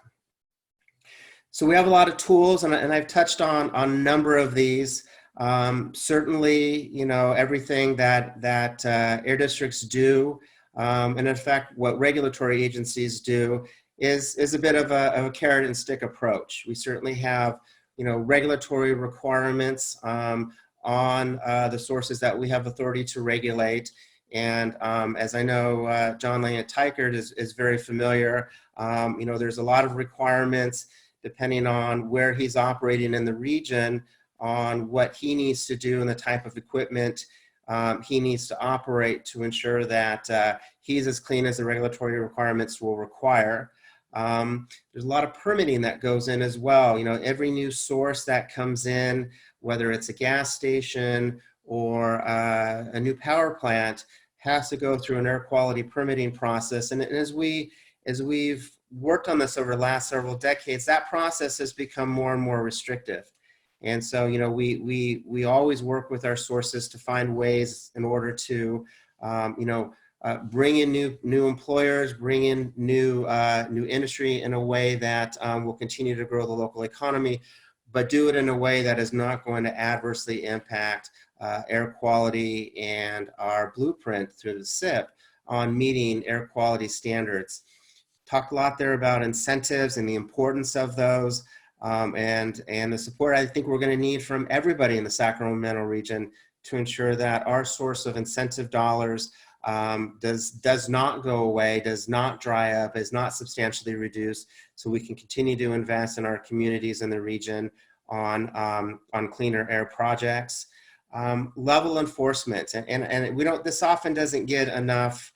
So we have a lot of tools, and I've touched on a number of these. Certainly, everything that air districts do, and in fact, what regulatory agencies do is a bit of a carrot and stick approach. We certainly have, regulatory requirements on the sources that we have authority to regulate. And as I know, John Lane at Teichert is very familiar. There's a lot of requirements depending on where he's operating in the region on what he needs to do and the type of equipment he needs to operate to ensure that he's as clean as the regulatory requirements will require. There's a lot of permitting that goes in as well. Every new source that comes in, whether it's a gas station or a new power plant, has to go through an air quality permitting process. And as we've worked on this over the last several decades, that process has become more and more restrictive. And so, you know, we always work with our sources to find ways in order to, bring in new employers, bring in new industry in a way that will continue to grow the local economy, but do it in a way that is not going to adversely impact air quality and our blueprint through the SIP on meeting air quality standards. Talked a lot there about incentives and the importance of those, and the support I think we're going to need from everybody in the Sacramento region to ensure that our source of incentive dollars does not go away, does not dry up, is not substantially reduced, so we can continue to invest in our communities in the region on cleaner air projects. Level enforcement, and we don't. This often doesn't get enough,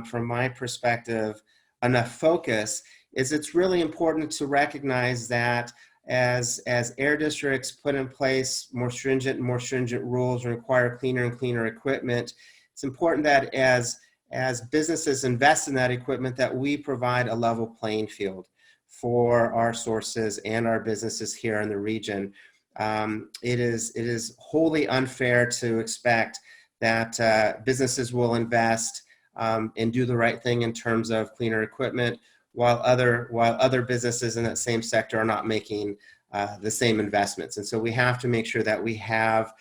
from my perspective, enough focus. It's really important to recognize that as air districts put in place more stringent and more stringent rules and require cleaner and cleaner equipment, it's important that as businesses invest in that equipment, that we provide a level playing field for our sources and our businesses here in the region. It is wholly unfair to expect that businesses will invest and do the right thing in terms of cleaner equipment, while other businesses in that same sector are not making the same investments. And so we have to make sure that we have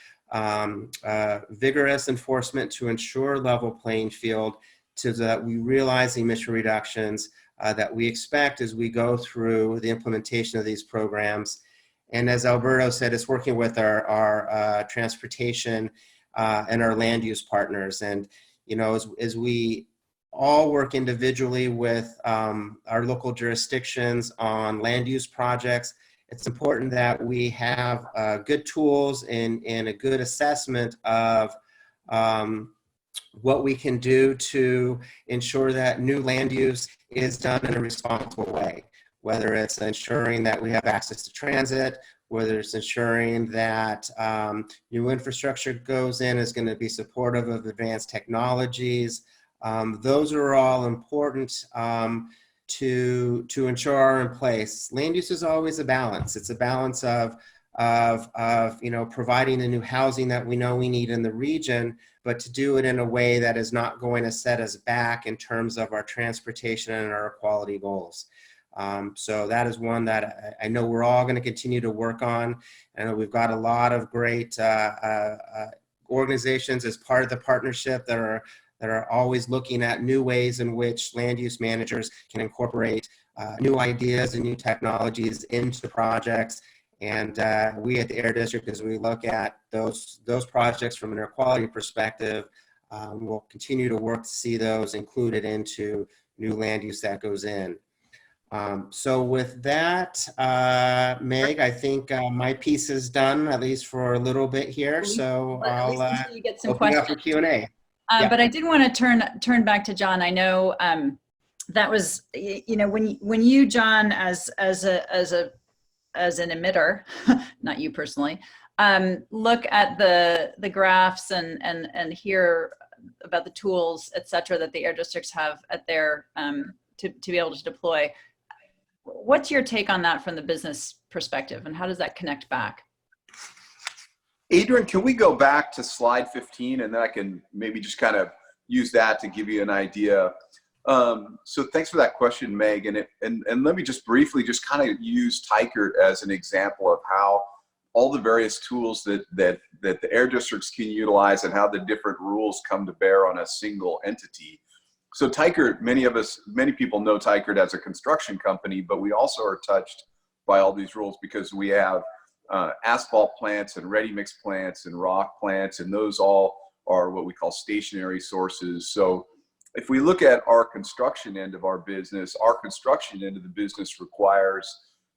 vigorous enforcement to ensure level playing field, so that we realize the emission reductions that we expect as we go through the implementation of these programs. And as Alberto said, it's working with our transportation and our land use partners. And, you know, as we all work individually with our local jurisdictions on land use projects, it's important that we have good tools and a good assessment of what we can do to ensure that new land use is done in a responsible way, whether it's ensuring that we have access to transit, whether it's ensuring that new infrastructure goes in is going to be supportive of advanced technologies. Those are all important to ensure are in place. Land use is always a balance. It's a balance of providing the new housing that we know we need in the region, but to do it in a way that is not going to set us back in terms of our transportation and our quality goals. So that is one that I know we're all going to continue to work on. And we've got a lot of great organizations as part of the partnership that are always looking at new ways in which land use managers can incorporate new ideas and new technologies into projects. And we at the Air District, as we look at those projects from an air quality perspective, we'll continue to work to see those included into new land use that goes in. So with that, Meg, I think my piece is done, at least for a little bit here. So I'll get some open questions. up for Q&A. But I did want to turn back to John. I know that was, when you, John, as an emitter, not you personally, look at the graphs and hear about the tools, et cetera, that the air districts have at their to be able to deploy. What's your take on that from the business perspective, and how does that connect back? Adrian, can we go back to slide 15, and then I can maybe just kind of use that to give you an idea. So thanks for that question, Meg. And let me just briefly just kind of use Teichert as an example of how all the various tools that the air districts can utilize and how the different rules come to bear on a single entity. So Teichert, many people know Teichert as a construction company, but we also are touched by all these rules because we have asphalt plants and ready mix plants and rock plants, and those all are what we call stationary sources. So if we look at our construction end of our business, our construction end of the business requires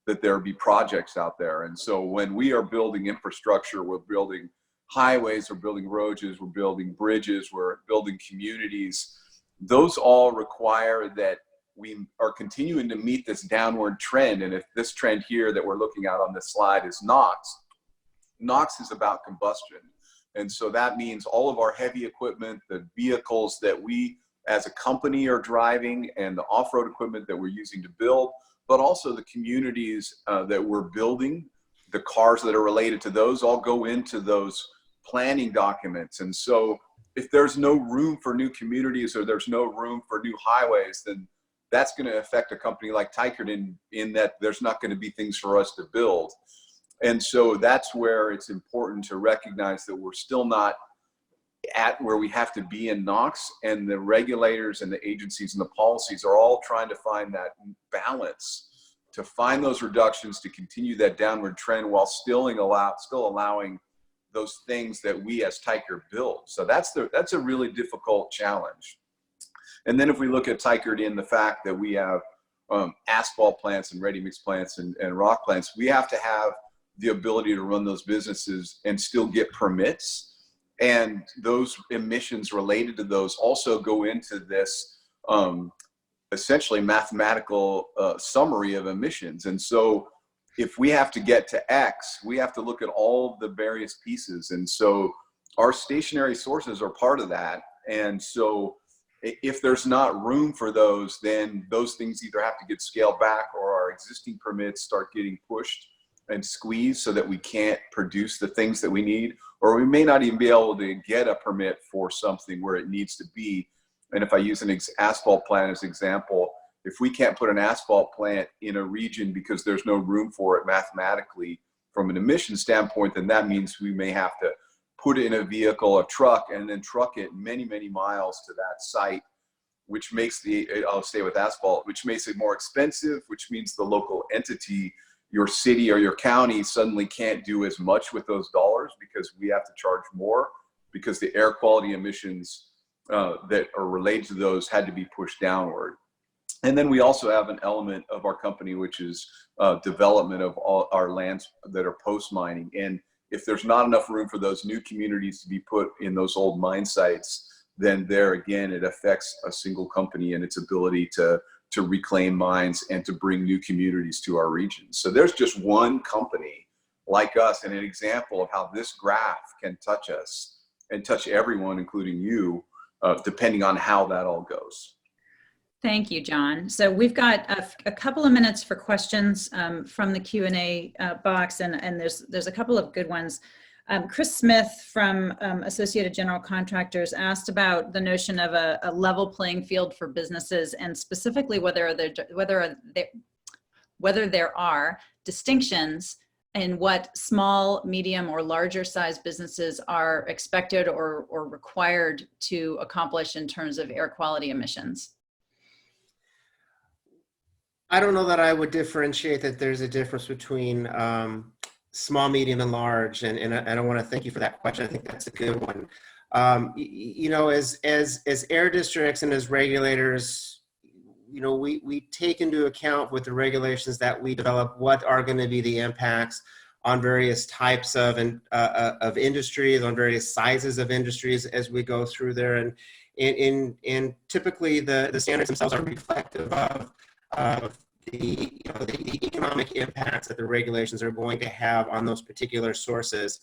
that there be projects out there. And so when we are building infrastructure, we're building highways, we're building roads, we're building bridges, we're building communities. Those all require that we are continuing to meet this downward trend. And if this trend here that we're looking at on this slide is NOx, NOx is about combustion. And so that means all of our heavy equipment, the vehicles that we as a company are driving and the off-road equipment that we're using to build, but also the communities that we're building, the cars that are related to those all go into those planning documents. And so if there's no room for new communities or there's no room for new highways, then that's going to affect a company like Teichert in that there's not going to be things for us to build. And so that's where it's important to recognize that we're still not at where we have to be in NOx, and the regulators and the agencies and the policies are all trying to find that balance to find those reductions, to continue that downward trend while still allowing those things that we as Teichert build. So that's a really difficult challenge. And then if we look at Teichert in the fact that we have asphalt plants and ready-mix plants and rock plants, we have to have the ability to run those businesses and still get permits. And those emissions related to those also go into this essentially mathematical summary of emissions. And so if we have to get to X, we have to look at all of the various pieces. And so our stationary sources are part of that. And so if there's not room for those, then those things either have to get scaled back or our existing permits start getting pushed and squeezed so that we can't produce the things that we need, or we may not even be able to get a permit for something where it needs to be. And if I use an asphalt plant as an example, if we can't put an asphalt plant in a region because there's no room for it mathematically from an emission standpoint, then that means we may have to put it in a vehicle, a truck, and then truck it many, many miles to that site, which makes I'll stay with asphalt, which makes it more expensive, which means the local entity, your city or your county, suddenly can't do as much with those dollars because we have to charge more because the air quality emissions that are related to those had to be pushed downward. And then we also have an element of our company, which is development of all our lands that are post-mining. And if there's not enough room for those new communities to be put in those old mine sites, then there again, it affects a single company and its ability to reclaim mines and to bring new communities to our region. So there's just one company like us and an example of how this graph can touch us and touch everyone, including you, depending on how that all goes. Thank you, John. So we've got a couple of minutes for questions from the Q&A box, and there's a couple of good ones. Chris Smith from Associated General Contractors asked about the notion of a level playing field for businesses, and specifically whether there are distinctions in what small, medium, or larger size businesses are expected or required to accomplish in terms of air quality emissions. I don't know that I would differentiate that there's a difference between small, medium, and large, and I want to thank you for that question. I think that's a good one. You know, as air districts and as regulators, you know, we take into account with the regulations that we develop what are going to be the impacts on various types of industries, on various sizes of industries as we go through there, and typically the standards themselves are reflective of the economic impacts that the regulations are going to have on those particular sources.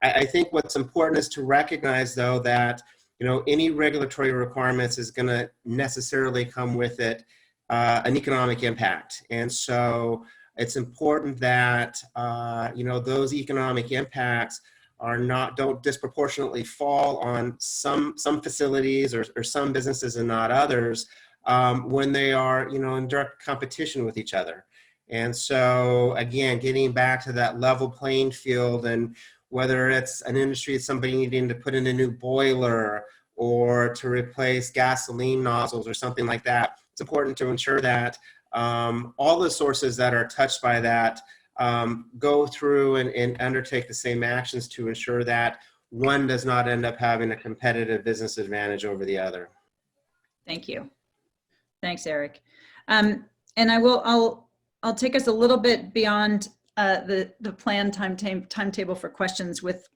I think what's important is to recognize, though, that any regulatory requirements is going to necessarily come with it an economic impact, and so it's important that those economic impacts don't disproportionately fall on some facilities or some businesses and not others. When they are, in direct competition with each other. And so again, getting back to that level playing field, and whether it's an industry, somebody needing to put in a new boiler or to replace gasoline nozzles or something like that, it's important to ensure that all the sources that are touched by that go through and undertake the same actions to ensure that one does not end up having a competitive business advantage over the other. Thank you. Thanks, Erik. And I'll take us a little bit beyond the planned timetable for questions with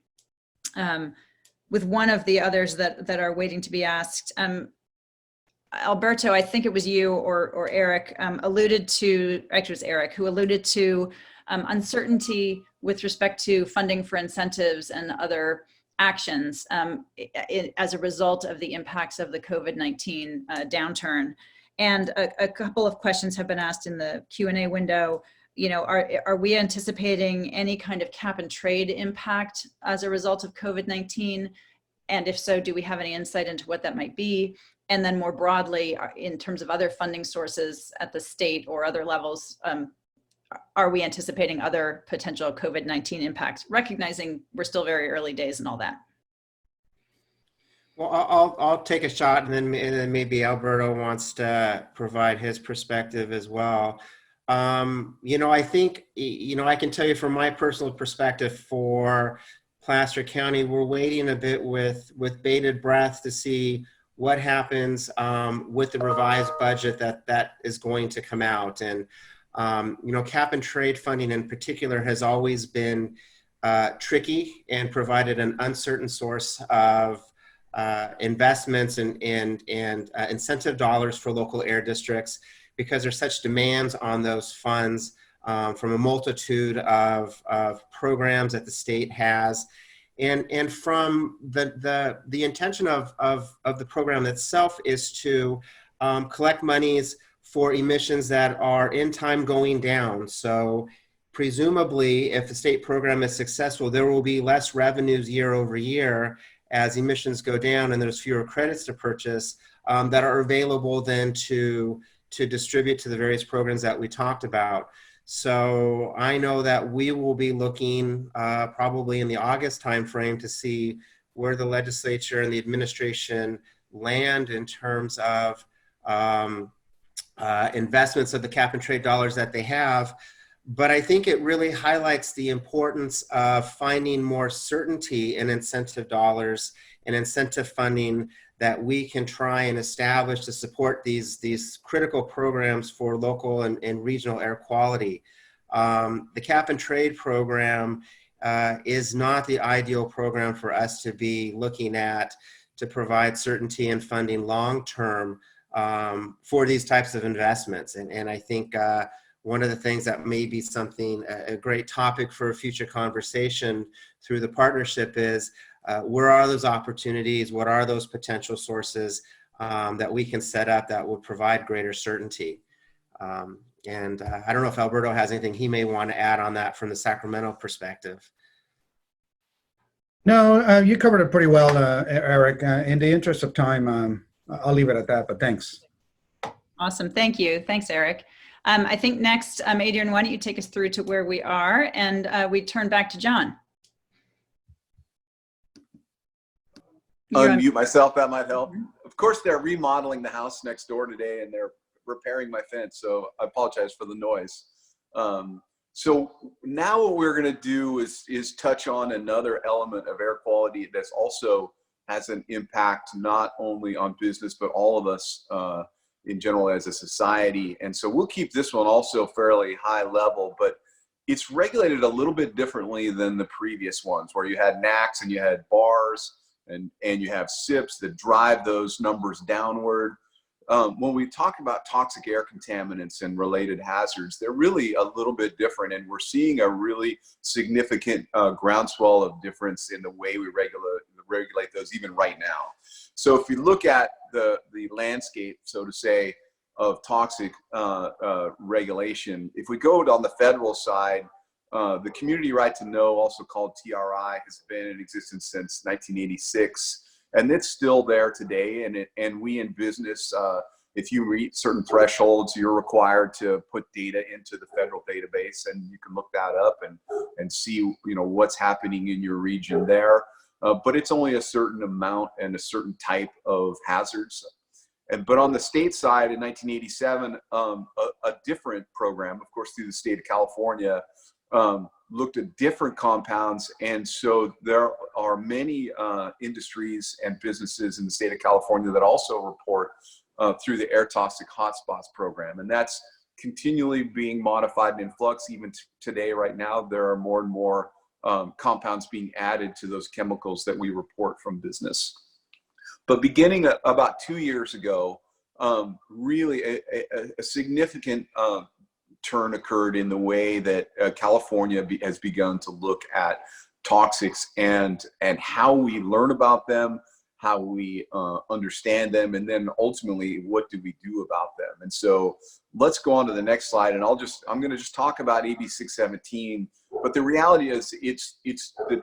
one of the others that are waiting to be asked. Alberto, I think it was you or Erik alluded to, actually it was Erik, who alluded to uncertainty with respect to funding for incentives and other actions as a result of the impacts of the COVID-19 downturn. And a couple of questions have been asked in the Q&A window. You know, are we anticipating any kind of cap and trade impact as a result of COVID-19? And if so, do we have any insight into what that might be? And then more broadly, in terms of other funding sources at the state or other levels, are we anticipating other potential COVID-19 impacts, recognizing we're still very early days and all that? Well, I'll take a shot, and then maybe Alberto wants to provide his perspective as well. You know, I think, you know, I can tell you from my personal perspective for Placer County, we're waiting a bit with bated breath to see what happens with the revised budget that is going to come out. And you know, cap and trade funding in particular has always been tricky and provided an uncertain source of investments and incentive dollars for local air districts, because there's such demands on those funds from a multitude of programs that the state has. And from the intention of the program itself is to collect monies for emissions that are in time going down. So presumably, if the state program is successful, there will be less revenues year over year as emissions go down and there's fewer credits to purchase that are available then to distribute to the various programs that we talked about. So I know that we will be looking probably in the August timeframe to see where the legislature and the administration land in terms of investments of the cap and trade dollars that they have. But I think it really highlights the importance of finding more certainty in incentive dollars and incentive funding that we can try and establish to support these critical programs for local and regional air quality. The cap and trade program is not the ideal program for us to be looking at to provide certainty and funding long-term for these types of investments. And I think one of the things that may be something, a great topic for a future conversation through the partnership is, where are those opportunities? What are those potential sources that we can set up that would provide greater certainty? And I don't know if Alberto has anything he may want to add on that from the Sacramento perspective. No, you covered it pretty well, Erik. In the interest of time, I'll leave it at that, but thanks. Awesome, thank you. Thanks, Erik. I think next, Adrian, why don't you take us through to where we are, and we turn back to John. Unmute myself, that might help. Of course, they're remodeling the house next door today and they're repairing my fence, so I apologize for the noise. So now what we're going to do is touch on another element of air quality that's also has an impact not only on business, but all of us in general as a society. And so we'll keep this one also fairly high level, but it's regulated a little bit differently than the previous ones, where you had NACs and you had bars and you have SIPs that drive those numbers downward. When we talk about toxic air contaminants and related hazards, they're really a little bit different, and we're seeing a really significant groundswell of difference in the way we regulate those even right now. So if you look at the landscape, so to say, of toxic regulation, if we go on the federal side, the Community Right to Know, also called TRI, has been in existence since 1986. And it's still there today, and we in business, if you meet certain thresholds, you're required to put data into the federal database, and you can look that up and see, what's happening in your region there. But it's only a certain amount and a certain type of hazards. But on the state side, in 1987, a different program, of course, through the state of California, looked at different compounds. And so there are many industries and businesses in the state of California that also report through the Air Toxic Hotspots program. And that's continually being modified and in flux. Even today, right now, there are more and more compounds being added to those chemicals that we report from business. But beginning about 2 years ago, really a significant turn occurred in the way that California has begun to look at toxics and how we learn about them, how we understand them, and then ultimately what do we do about them. And so let's go on to the next slide, and I'm going to just talk about AB 617. But the reality is it's the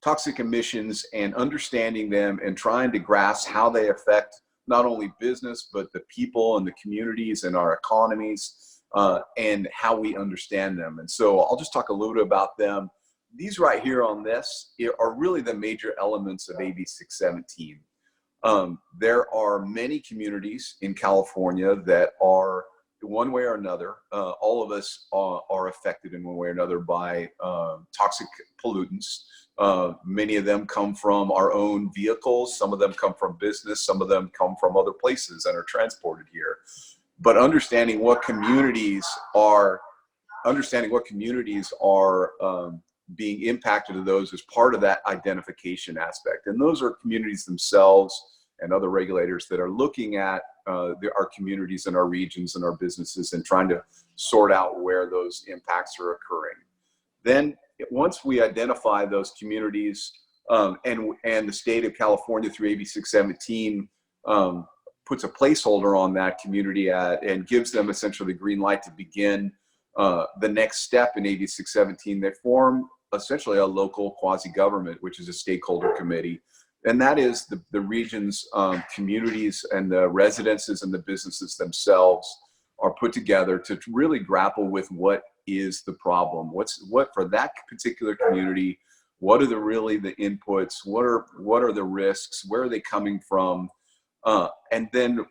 toxic emissions and understanding them and trying to grasp how they affect not only business, but the people and the communities and our economies, and how we understand them. And so I'll just talk a little bit about them. These right here on this are really the major elements of AB 617. There are many communities in California that are, one way or another, all of us are affected in one way or another by toxic pollutants. Many of them come from our own vehicles. Some of them come from business. Some of them come from other places and are transported here. But understanding what communities are being impacted to those is part of that identification aspect. And those are communities themselves and other regulators that are looking at our communities and our regions and our businesses and trying to sort out where those impacts are occurring. Then once we identify those communities, and the state of California through AB 617 puts a placeholder on that community and gives them essentially the green light to begin the next step in AB 617, they form essentially a local quasi-government, which is a stakeholder committee. And that is the region's communities and the residences and the businesses themselves are put together to really grapple with what is the problem. What for that particular community, what are the inputs, what are the risks, where are they coming from? And then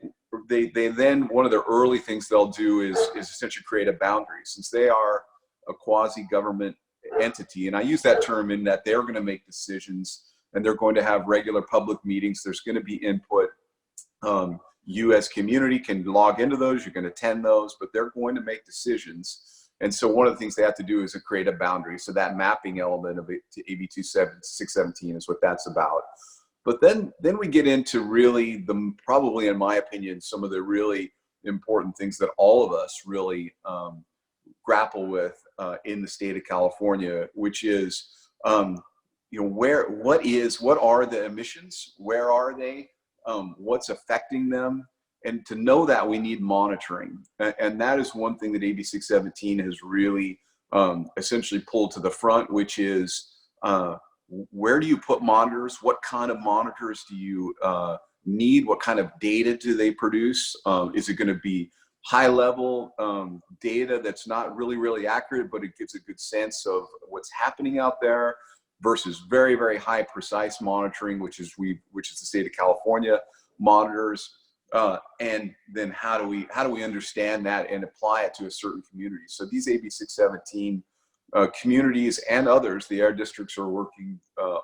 they one of the early things they'll do is essentially create a boundary, since they are a quasi-government entity. And I use that term in that they're going to make decisions and they're going to have regular public meetings. There's going to be input. You as community can log into those, you can attend those, but they're going to make decisions. And so one of the things they have to do is to create a boundary. So that mapping element of it to AB 617 is what that's about. But then we get into really probably in my opinion, some of the really important things that all of us really grapple with in the state of California, which is, what are the emissions? Where are they? What's affecting them? And to know that, we need monitoring. And that is one thing that AB 617 has really essentially pulled to the front, which is where do you put monitors? What kind of monitors do you need? What kind of data do they produce? Is it going to be high level data that's not really, really accurate, but it gives a good sense of what's happening out there, versus very, very high precise monitoring, which is the state of California monitors. And then how do we understand that and apply it to a certain community? So these AB 617 communities and others, the air districts are working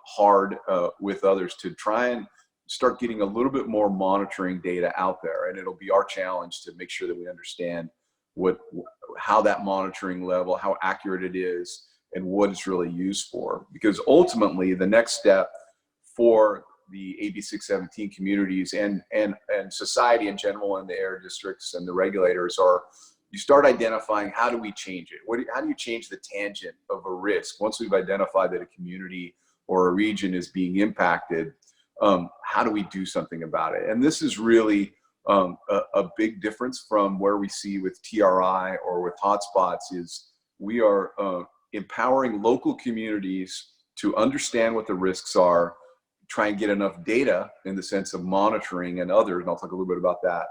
hard with others to try and start getting a little bit more monitoring data out there. And it'll be our challenge to make sure that we understand how that monitoring level, how accurate it is, and what it's really used for. Because ultimately, the next step for the AB 617 communities and society in general, and the air districts and the regulators, are you start identifying how do we change it? How do you change the tangent of a risk? Once we've identified that a community or a region is being impacted, how do we do something about it? And this is really a big difference from where we see with TRI or with hotspots. Is we are empowering local communities to understand what the risks are, try and get enough data in the sense of monitoring and others, and I'll talk a little bit about that.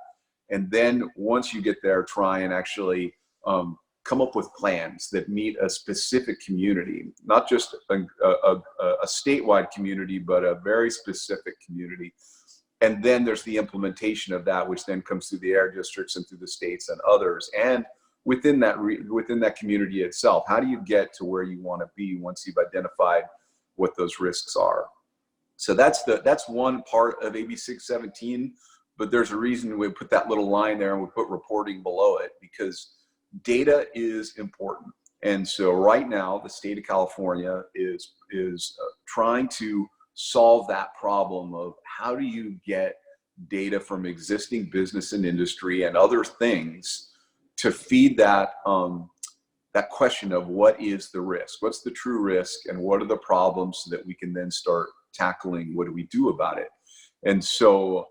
And then once you get there, try and actually come up with plans that meet a specific community, not just a statewide community, but a very specific community. And then there's the implementation of that, which then comes through the air districts and through the states and others. And within that community itself, how do you get to where you want to be once you've identified what those risks are? So that's one part of AB 617, but there's a reason we put that little line there and we put reporting below it, because data is important. And so right now, the state of California is trying to solve that problem of how do you get data from existing business and industry and other things to feed that that question of what is the risk? What's the true risk, and what are the problems, so that we can then start tackling what do we do about it? And so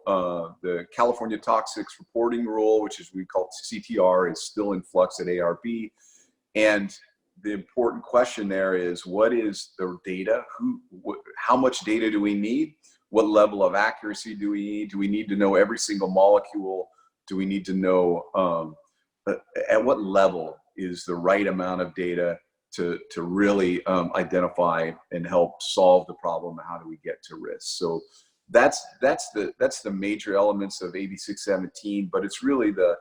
the California Toxics Reporting Rule, which is we call CTR, is still in flux at ARB. And the important question there is, what is the data? How much data do we need? What level of accuracy do we need? Do we need to know every single molecule? Do we need to know at what level is the right amount of data to really identify and help solve the problem? How do we get to risk? So that's the major elements of AB 617, but it's really the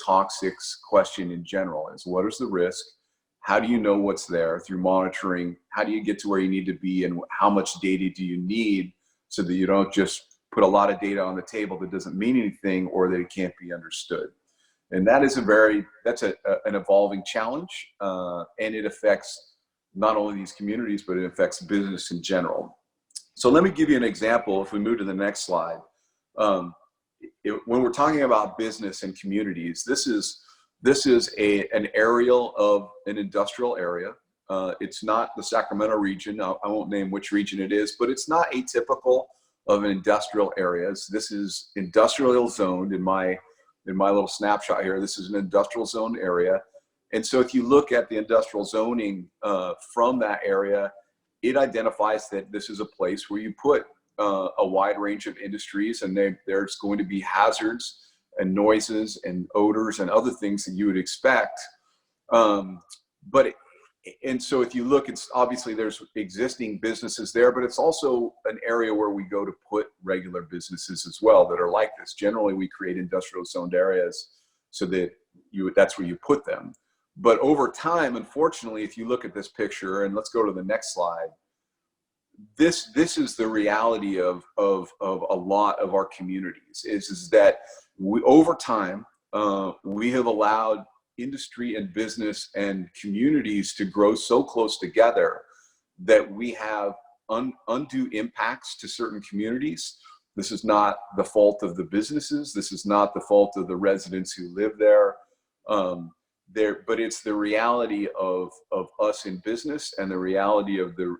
toxics question in general. Is what is the risk? How do you know what's there through monitoring? How do you get to where you need to be, and how much data do you need, so that you don't just put a lot of data on the table that doesn't mean anything, or that it can't be understood? And that is that's an evolving challenge, and it affects not only these communities, but it affects business in general. So let me give you an example. If we move to the next slide, when we're talking about business and communities, this is an aerial of an industrial area. It's not the Sacramento region. I won't name which region it is, but it's not atypical of an industrial areas. This is industrial zoned in my little snapshot here. This is an industrial zone area. And so if you look at the industrial zoning from that area, it identifies that this is a place where you put a wide range of industries, and there's going to be hazards and noises and odors and other things that you would expect. And so if you look, it's obviously there's existing businesses there, but it's also an area where we go to put regular businesses as well that are like this. Generally, we create industrial zoned areas so that that's where you put them. But over time, unfortunately, if you look at this picture, and let's go to the next slide, this is the reality of a lot of our communities, is that over time, we have allowed industry and business and communities to grow so close together that we have undue impacts to certain communities. This is not the fault of the businesses. This is not the fault of the residents who live there. But it's the reality of us in business, and the reality of the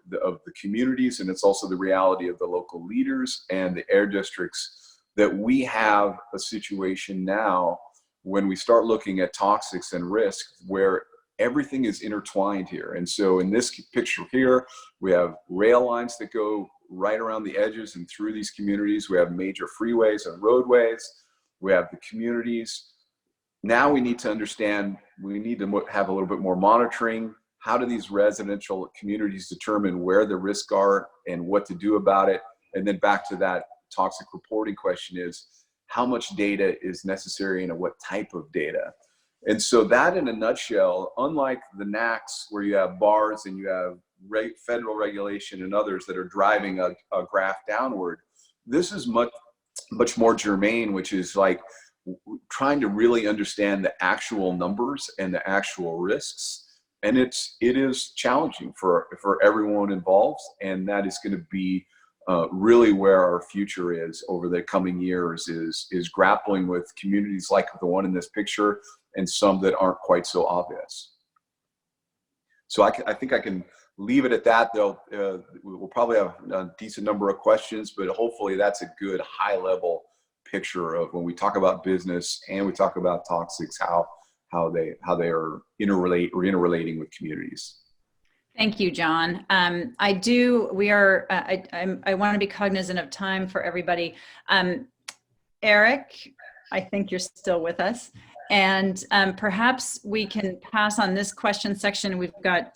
communities, and it's also the reality of the local leaders and the air districts, that we have a situation now when we start looking at toxics and risk where everything is intertwined here. And so in this picture here, we have rail lines that go right around the edges and through these communities. We have major freeways and roadways. We have the communities. Now we need to understand, we need to have a little bit more monitoring. How do these residential communities determine where the risks are and what to do about it? And then back to that toxic reporting question is, how much data is necessary and what type of data? And so that, in a nutshell, unlike the NACs where you have bars and you have federal regulation and others that are driving a graph downward, this is much more germane, which is like trying to really understand the actual numbers and the actual risks. And it is challenging for everyone involved, and that is going to be really where our future is over the coming years, is grappling with communities like the one in this picture and some that aren't quite so obvious. So I think I can leave it at that, though. We'll probably have a decent number of questions, but hopefully that's a good high level picture of when we talk about business and we talk about toxics, how they are interrelating with communities. Thank you, John. I want to be cognizant of time for everybody. Erik, I think you're still with us. And perhaps we can pass on this question section. We've got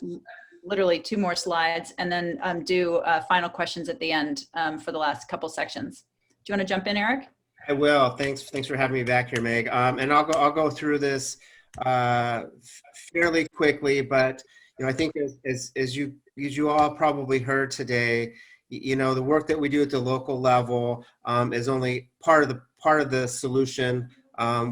literally 2 more slides, and then do final questions at the end for the last couple sections. Do you want to jump in, Erik? I will. Thanks for having me back here, Meg. And I'll go through this fairly quickly, but I think as you all probably heard today, the work that we do at the local level is only part of the solution.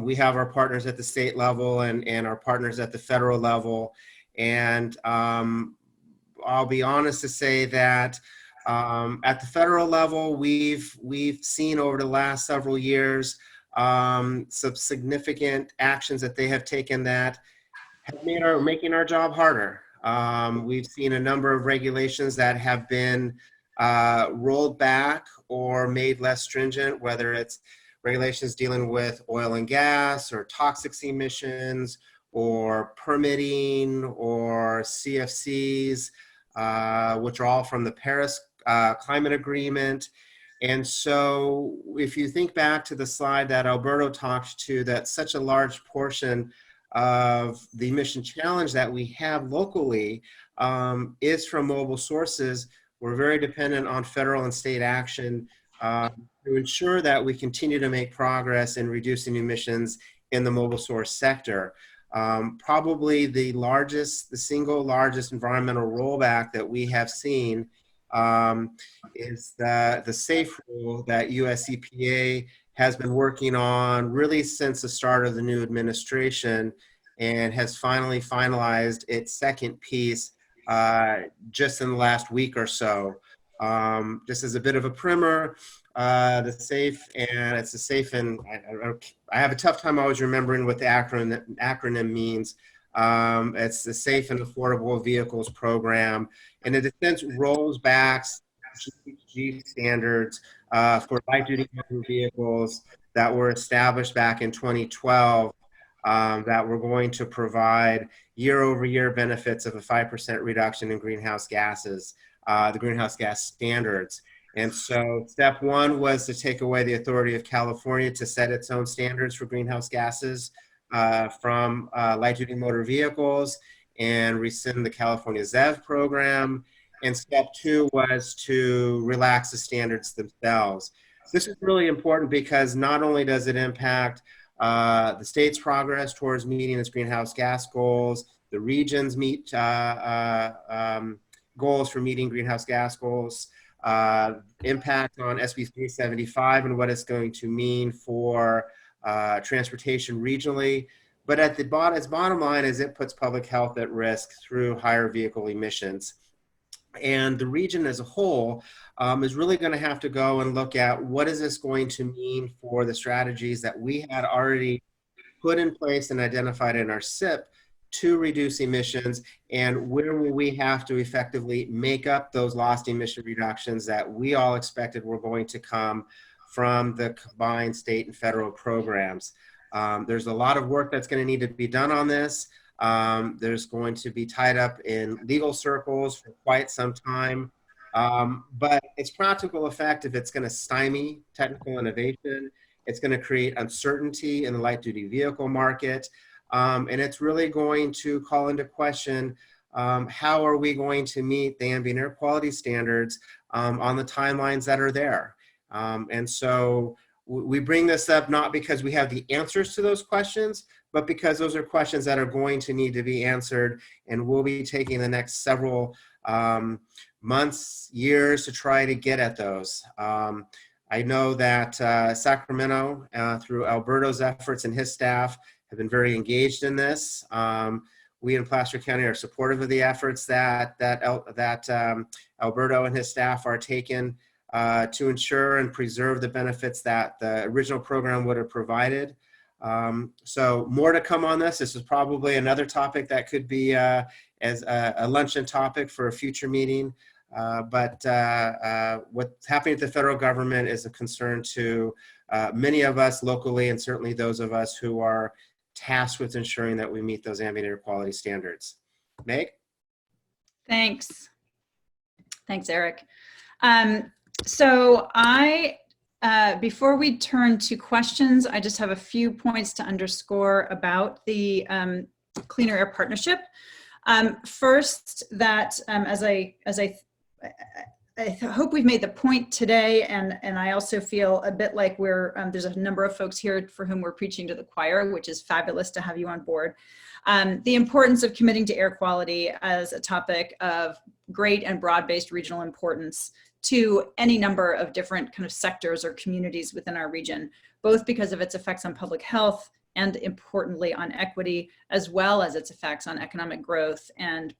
We have our partners at the state level and our partners at the federal level, and I'll be honest to say that at the federal level, we've seen over the last several years some significant actions that they have taken that have making our job harder. We've seen a number of regulations that have been rolled back or made less stringent, whether it's regulations dealing with oil and gas or toxic emissions or permitting or CFCs, which are all from the Paris Climate Agreement. And so if you think back to the slide that Alberto talked to, that such a large portion of the emission challenge that we have locally is from mobile sources. We're very dependent on federal and state action to ensure that we continue to make progress in reducing emissions in the mobile source sector. Probably the single largest environmental rollback that we have seen is the SAFE rule that US EPA has been working on really since the start of the new administration, and has finally finalized its second piece just in the last week or so. Just as a bit of a primer, the SAFE, and it's a SAFE, and I have a tough time always remembering what the acronym means. It's the Safe and Affordable Vehicles Program, and it in a sense rolls back GHG standards for light-duty motor vehicles that were established back in 2012 that were going to provide year-over-year benefits of a 5% reduction in greenhouse gases, the greenhouse gas standards. And so step one was to take away the authority of California to set its own standards for greenhouse gases from light-duty motor vehicles and rescind the California ZEV program. And step two was to relax the standards themselves. This is really important because not only does it impact the state's progress towards meeting its greenhouse gas goals, the region's goals for meeting greenhouse gas goals, impact on SB 375 and what it's going to mean for transportation regionally. But at the bottom line is it puts public health at risk through higher vehicle emissions. And the region as a whole is really going to have to go and look at what is this going to mean for the strategies that we had already put in place and identified in our SIP to reduce emissions, and where will we have to effectively make up those lost emission reductions that we all expected were going to come from the combined state and federal programs. There's a lot of work that's going to need to be done on this. There's going to be tied up in legal circles for quite some time, but its practical effect, if it's going to stymie technical innovation, it's going to create uncertainty in the light-duty vehicle market, and it's really going to call into question how are we going to meet the ambient air quality standards on the timelines that are there. And so we bring this up not because we have the answers to those questions, but because those are questions that are going to need to be answered, and we'll be taking the next several months, years to try to get at those. I know that Sacramento, through Alberto's efforts and his staff, have been very engaged in this. We in Placer County are supportive of the efforts that Alberto and his staff are taking to ensure and preserve the benefits that the original program would have provided. So more to come on this. This is probably another topic that could be as a luncheon topic for a future meeting. But what's happening at the federal government is a concern to many of us locally, and certainly those of us who are tasked with ensuring that we meet those ambient air quality standards. Meg? Thanks. Thanks, Erik. So before we turn to questions, I just have a few points to underscore about the Cleaner Air Partnership. First, that as I hope we've made the point today, and I also feel a bit like there's a number of folks here for whom we're preaching to the choir, which is fabulous to have you on board. The importance of committing to air quality as a topic of great and broad-based regional importance to any number of different kind of sectors or communities within our region, both because of its effects on public health and importantly on equity, as well as its effects on economic growth and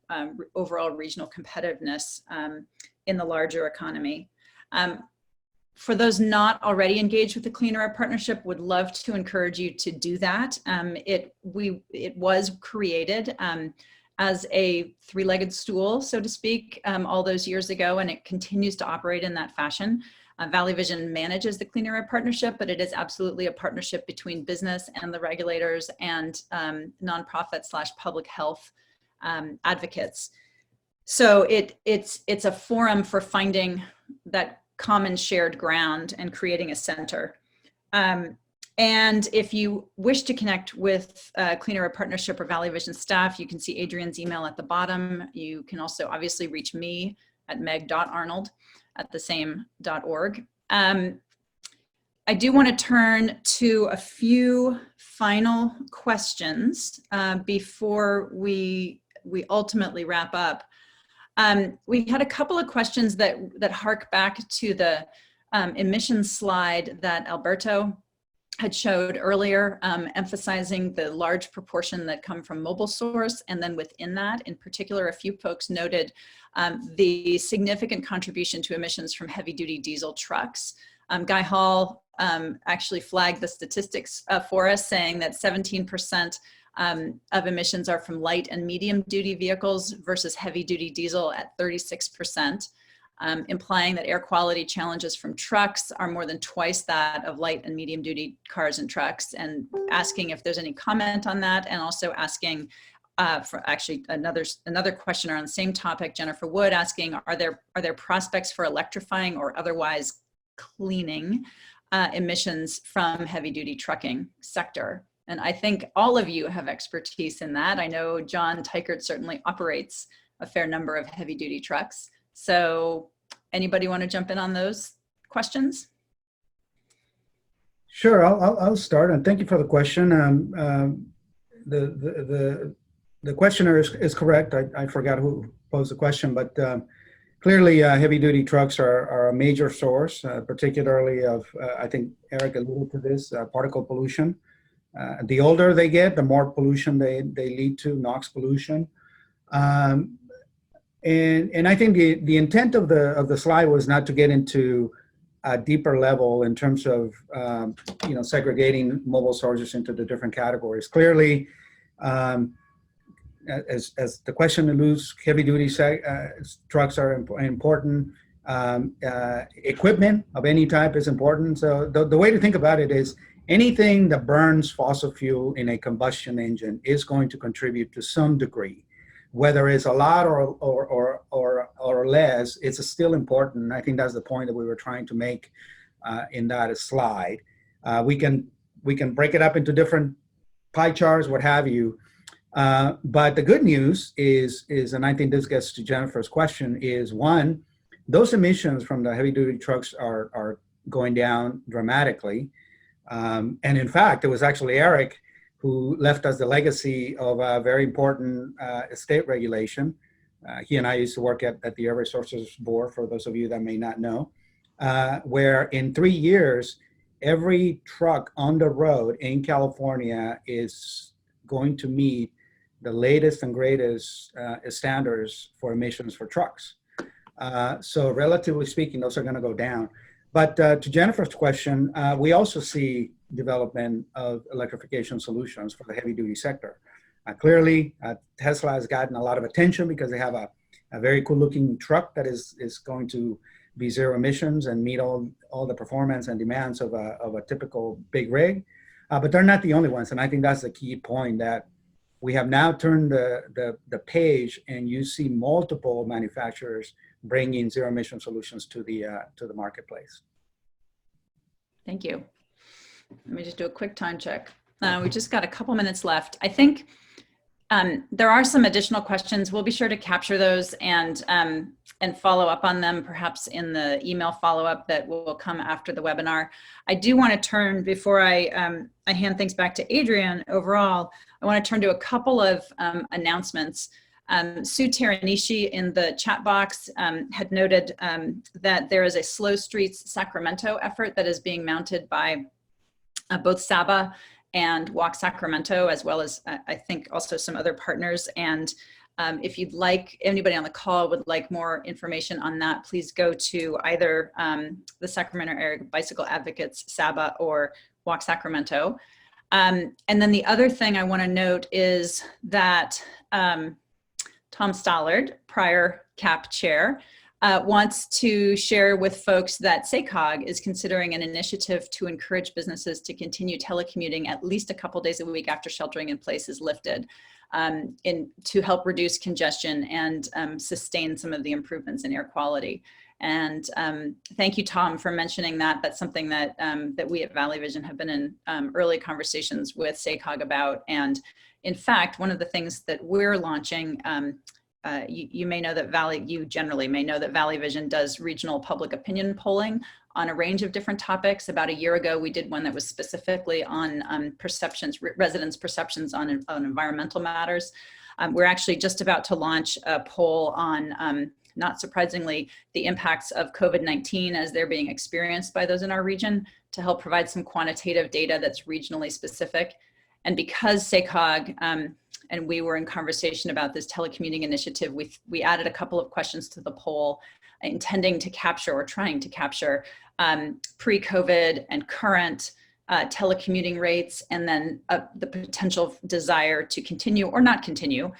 overall regional competitiveness in the larger economy. For those not already engaged with the Clean Air Partnership, would love to encourage you to do that. It was created as a three-legged stool, so to speak, all those years ago, and it continues to operate in that fashion. Valley Vision manages the Clean Air Partnership, but it is absolutely a partnership between business and the regulators and nonprofit/public health advocates. So it's a forum for finding that common shared ground and creating a center. And if you wish to connect with Clean Air Partnership or Valley Vision staff, you can see Adrian's email at the bottom. You can also obviously reach me at meg.arnold@thesame.org. I do want to turn to a few final questions before we ultimately wrap up. We had a couple of questions that hark back to the emissions slide that Alberto had showed earlier, emphasizing the large proportion that come from mobile source. And then within that, in particular, a few folks noted the significant contribution to emissions from heavy duty diesel trucks. Guy Hall actually flagged the statistics for us, saying that 17% of emissions are from light and medium duty vehicles versus heavy duty diesel at 36%. Implying that air quality challenges from trucks are more than twice that of light and medium duty cars and trucks, and asking if there's any comment on that, and also asking for actually another questioner on the same topic, Jennifer Wood, asking, are there prospects for electrifying or otherwise cleaning emissions from heavy duty trucking sector? And I think all of you have expertise in that. I know John Teichert certainly operates a fair number of heavy duty trucks. So anybody want to jump in on those questions? Sure, I'll start, and thank you for the question. The questioner is correct. I forgot who posed the question, but clearly heavy duty trucks are a major source, particularly of, I think Erik alluded to this, particle pollution. The older they get, the more pollution they lead to, NOx pollution. And I think the intent of the slide was not to get into a deeper level in terms of segregating mobile sources into the different categories. Clearly, as the question alludes, heavy duty trucks are important. Equipment of any type is important. So the way to think about it is anything that burns fossil fuel in a combustion engine is going to contribute to some degree. Whether it's a lot or less, it's still important. I think that's the point that we were trying to make in that slide. We can break it up into different pie charts, what have you. But the good news is, and I think this gets to Jennifer's question, is one, those emissions from the heavy duty trucks are going down dramatically. And in fact, it was actually Erik who left us the legacy of a very important state regulation. He and I used to work at the Air Resources Board, for those of you that may not know, where in 3 years, every truck on the road in California is going to meet the latest and greatest standards for emissions for trucks. So relatively speaking, those are going to go down. But to Jennifer's question, we also see development of electrification solutions for the heavy duty sector. Clearly, Tesla has gotten a lot of attention because they have a very cool looking truck that is going to be zero emissions and meet all the performance and demands of a typical big rig. But they're not the only ones. And I think that's the key point, that we have now turned the page and you see multiple manufacturers bringing zero emission solutions to the marketplace. Thank you. Let me just do a quick time check. We just got a couple minutes left. I think there are some additional questions. We'll be sure to capture those and follow up on them, perhaps in the email follow-up that will come after the webinar. I do want to turn, before I hand things back to Adrian overall, I want to turn to a couple of announcements. Sue Teranishi in the chat box had noted that there is a Slow Streets Sacramento effort that is being mounted by both SABA and Walk Sacramento, as well as I think also some other partners. And If you'd like, anybody on the call would like more information on that, please go to either the Sacramento Area Bicycle Advocates, SABA, or Walk Sacramento. And then the other thing I want to note is that Tom Stollard, prior CAP chair, wants to share with folks that SACOG is considering an initiative to encourage businesses to continue telecommuting at least a couple days a week after sheltering in place is lifted, to help reduce congestion and sustain some of the improvements in air quality. And thank you, Tom, for mentioning that. That's something that that we at Valley Vision have been in early conversations with SACOG about. And in fact, one of the things that we're launching, you may know that you generally may know that Valley Vision does regional public opinion polling on a range of different topics. About a year ago, we did one that was specifically on perceptions, residents' perceptions on environmental matters. We're actually just about to launch a poll on, not surprisingly, the impacts of COVID-19 as they're being experienced by those in our region, to help provide some quantitative data that's regionally specific. And because SACOG and we were in conversation about this telecommuting initiative, we added a couple of questions to the poll intending to capture, or trying to capture, pre-COVID and current telecommuting rates, and then the potential desire to continue or not continue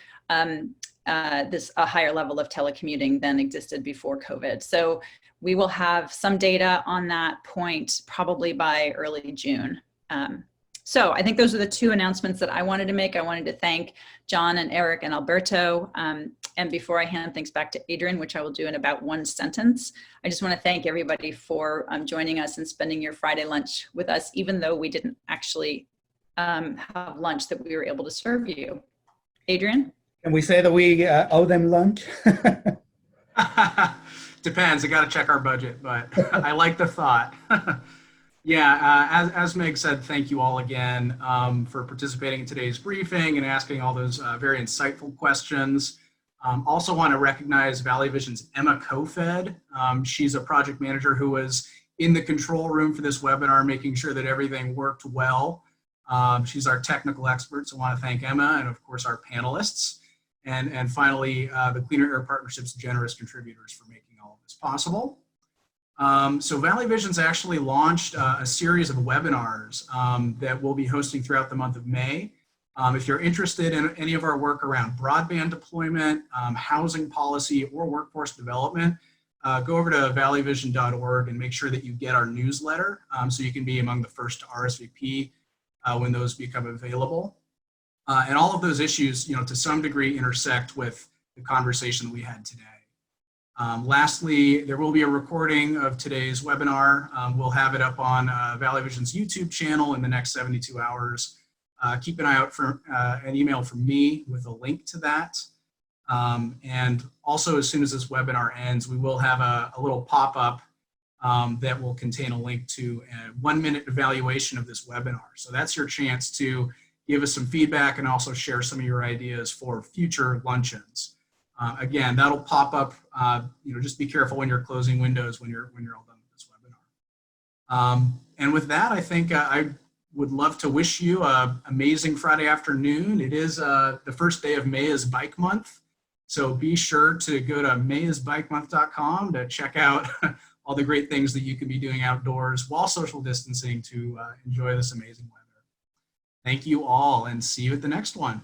a higher level of telecommuting than existed before COVID. So we will have some data on that point probably by early June. So I think those are the two announcements that I wanted to make. I wanted to thank John and Erik and Alberto. And before I hand things back to Adrian, which I will do in about one sentence, I just want to thank everybody for joining us and spending your Friday lunch with us, even though we didn't actually have lunch that we were able to serve you. Adrian? Can we say that we owe them lunch? Depends. I got to check our budget, but I like the thought. Yeah, as Meg said, thank you all again for participating in today's briefing and asking all those very insightful questions. Also want to recognize Valley Vision's Emma Kofed. She's a project manager who was in the control room for this webinar, making sure that everything worked well. She's our technical expert, so I want to thank Emma and of course our panelists. And finally, the Cleaner Air Partnership's generous contributors for making all of this possible. So Valley Vision's actually launched a series of webinars that we'll be hosting throughout the month of May. If you're interested in any of our work around broadband deployment, housing policy, or workforce development, go over to valleyvision.org and make sure that you get our newsletter so you can be among the first to RSVP when those become available. And all of those issues, to some degree intersect with the conversation we had today. Lastly, there will be a recording of today's webinar. We'll have it up on Valley Vision's YouTube channel in the next 72 hours. Keep an eye out for an email from me with a link to that. And also, as soon as this webinar ends, we will have a little pop-up that will contain a link to a 1-minute evaluation of this webinar. So that's your chance to give us some feedback and also share some of your ideas for future luncheons. Again, that'll pop up. Just be careful when you're closing windows when you're all done with this webinar. And with that, I think I would love to wish you an amazing Friday afternoon. It is the first day of May is Bike Month, so be sure to go to mayisbikemonth.com to check out all the great things that you can be doing outdoors while social distancing to enjoy this amazing weather. Thank you all, and see you at the next one.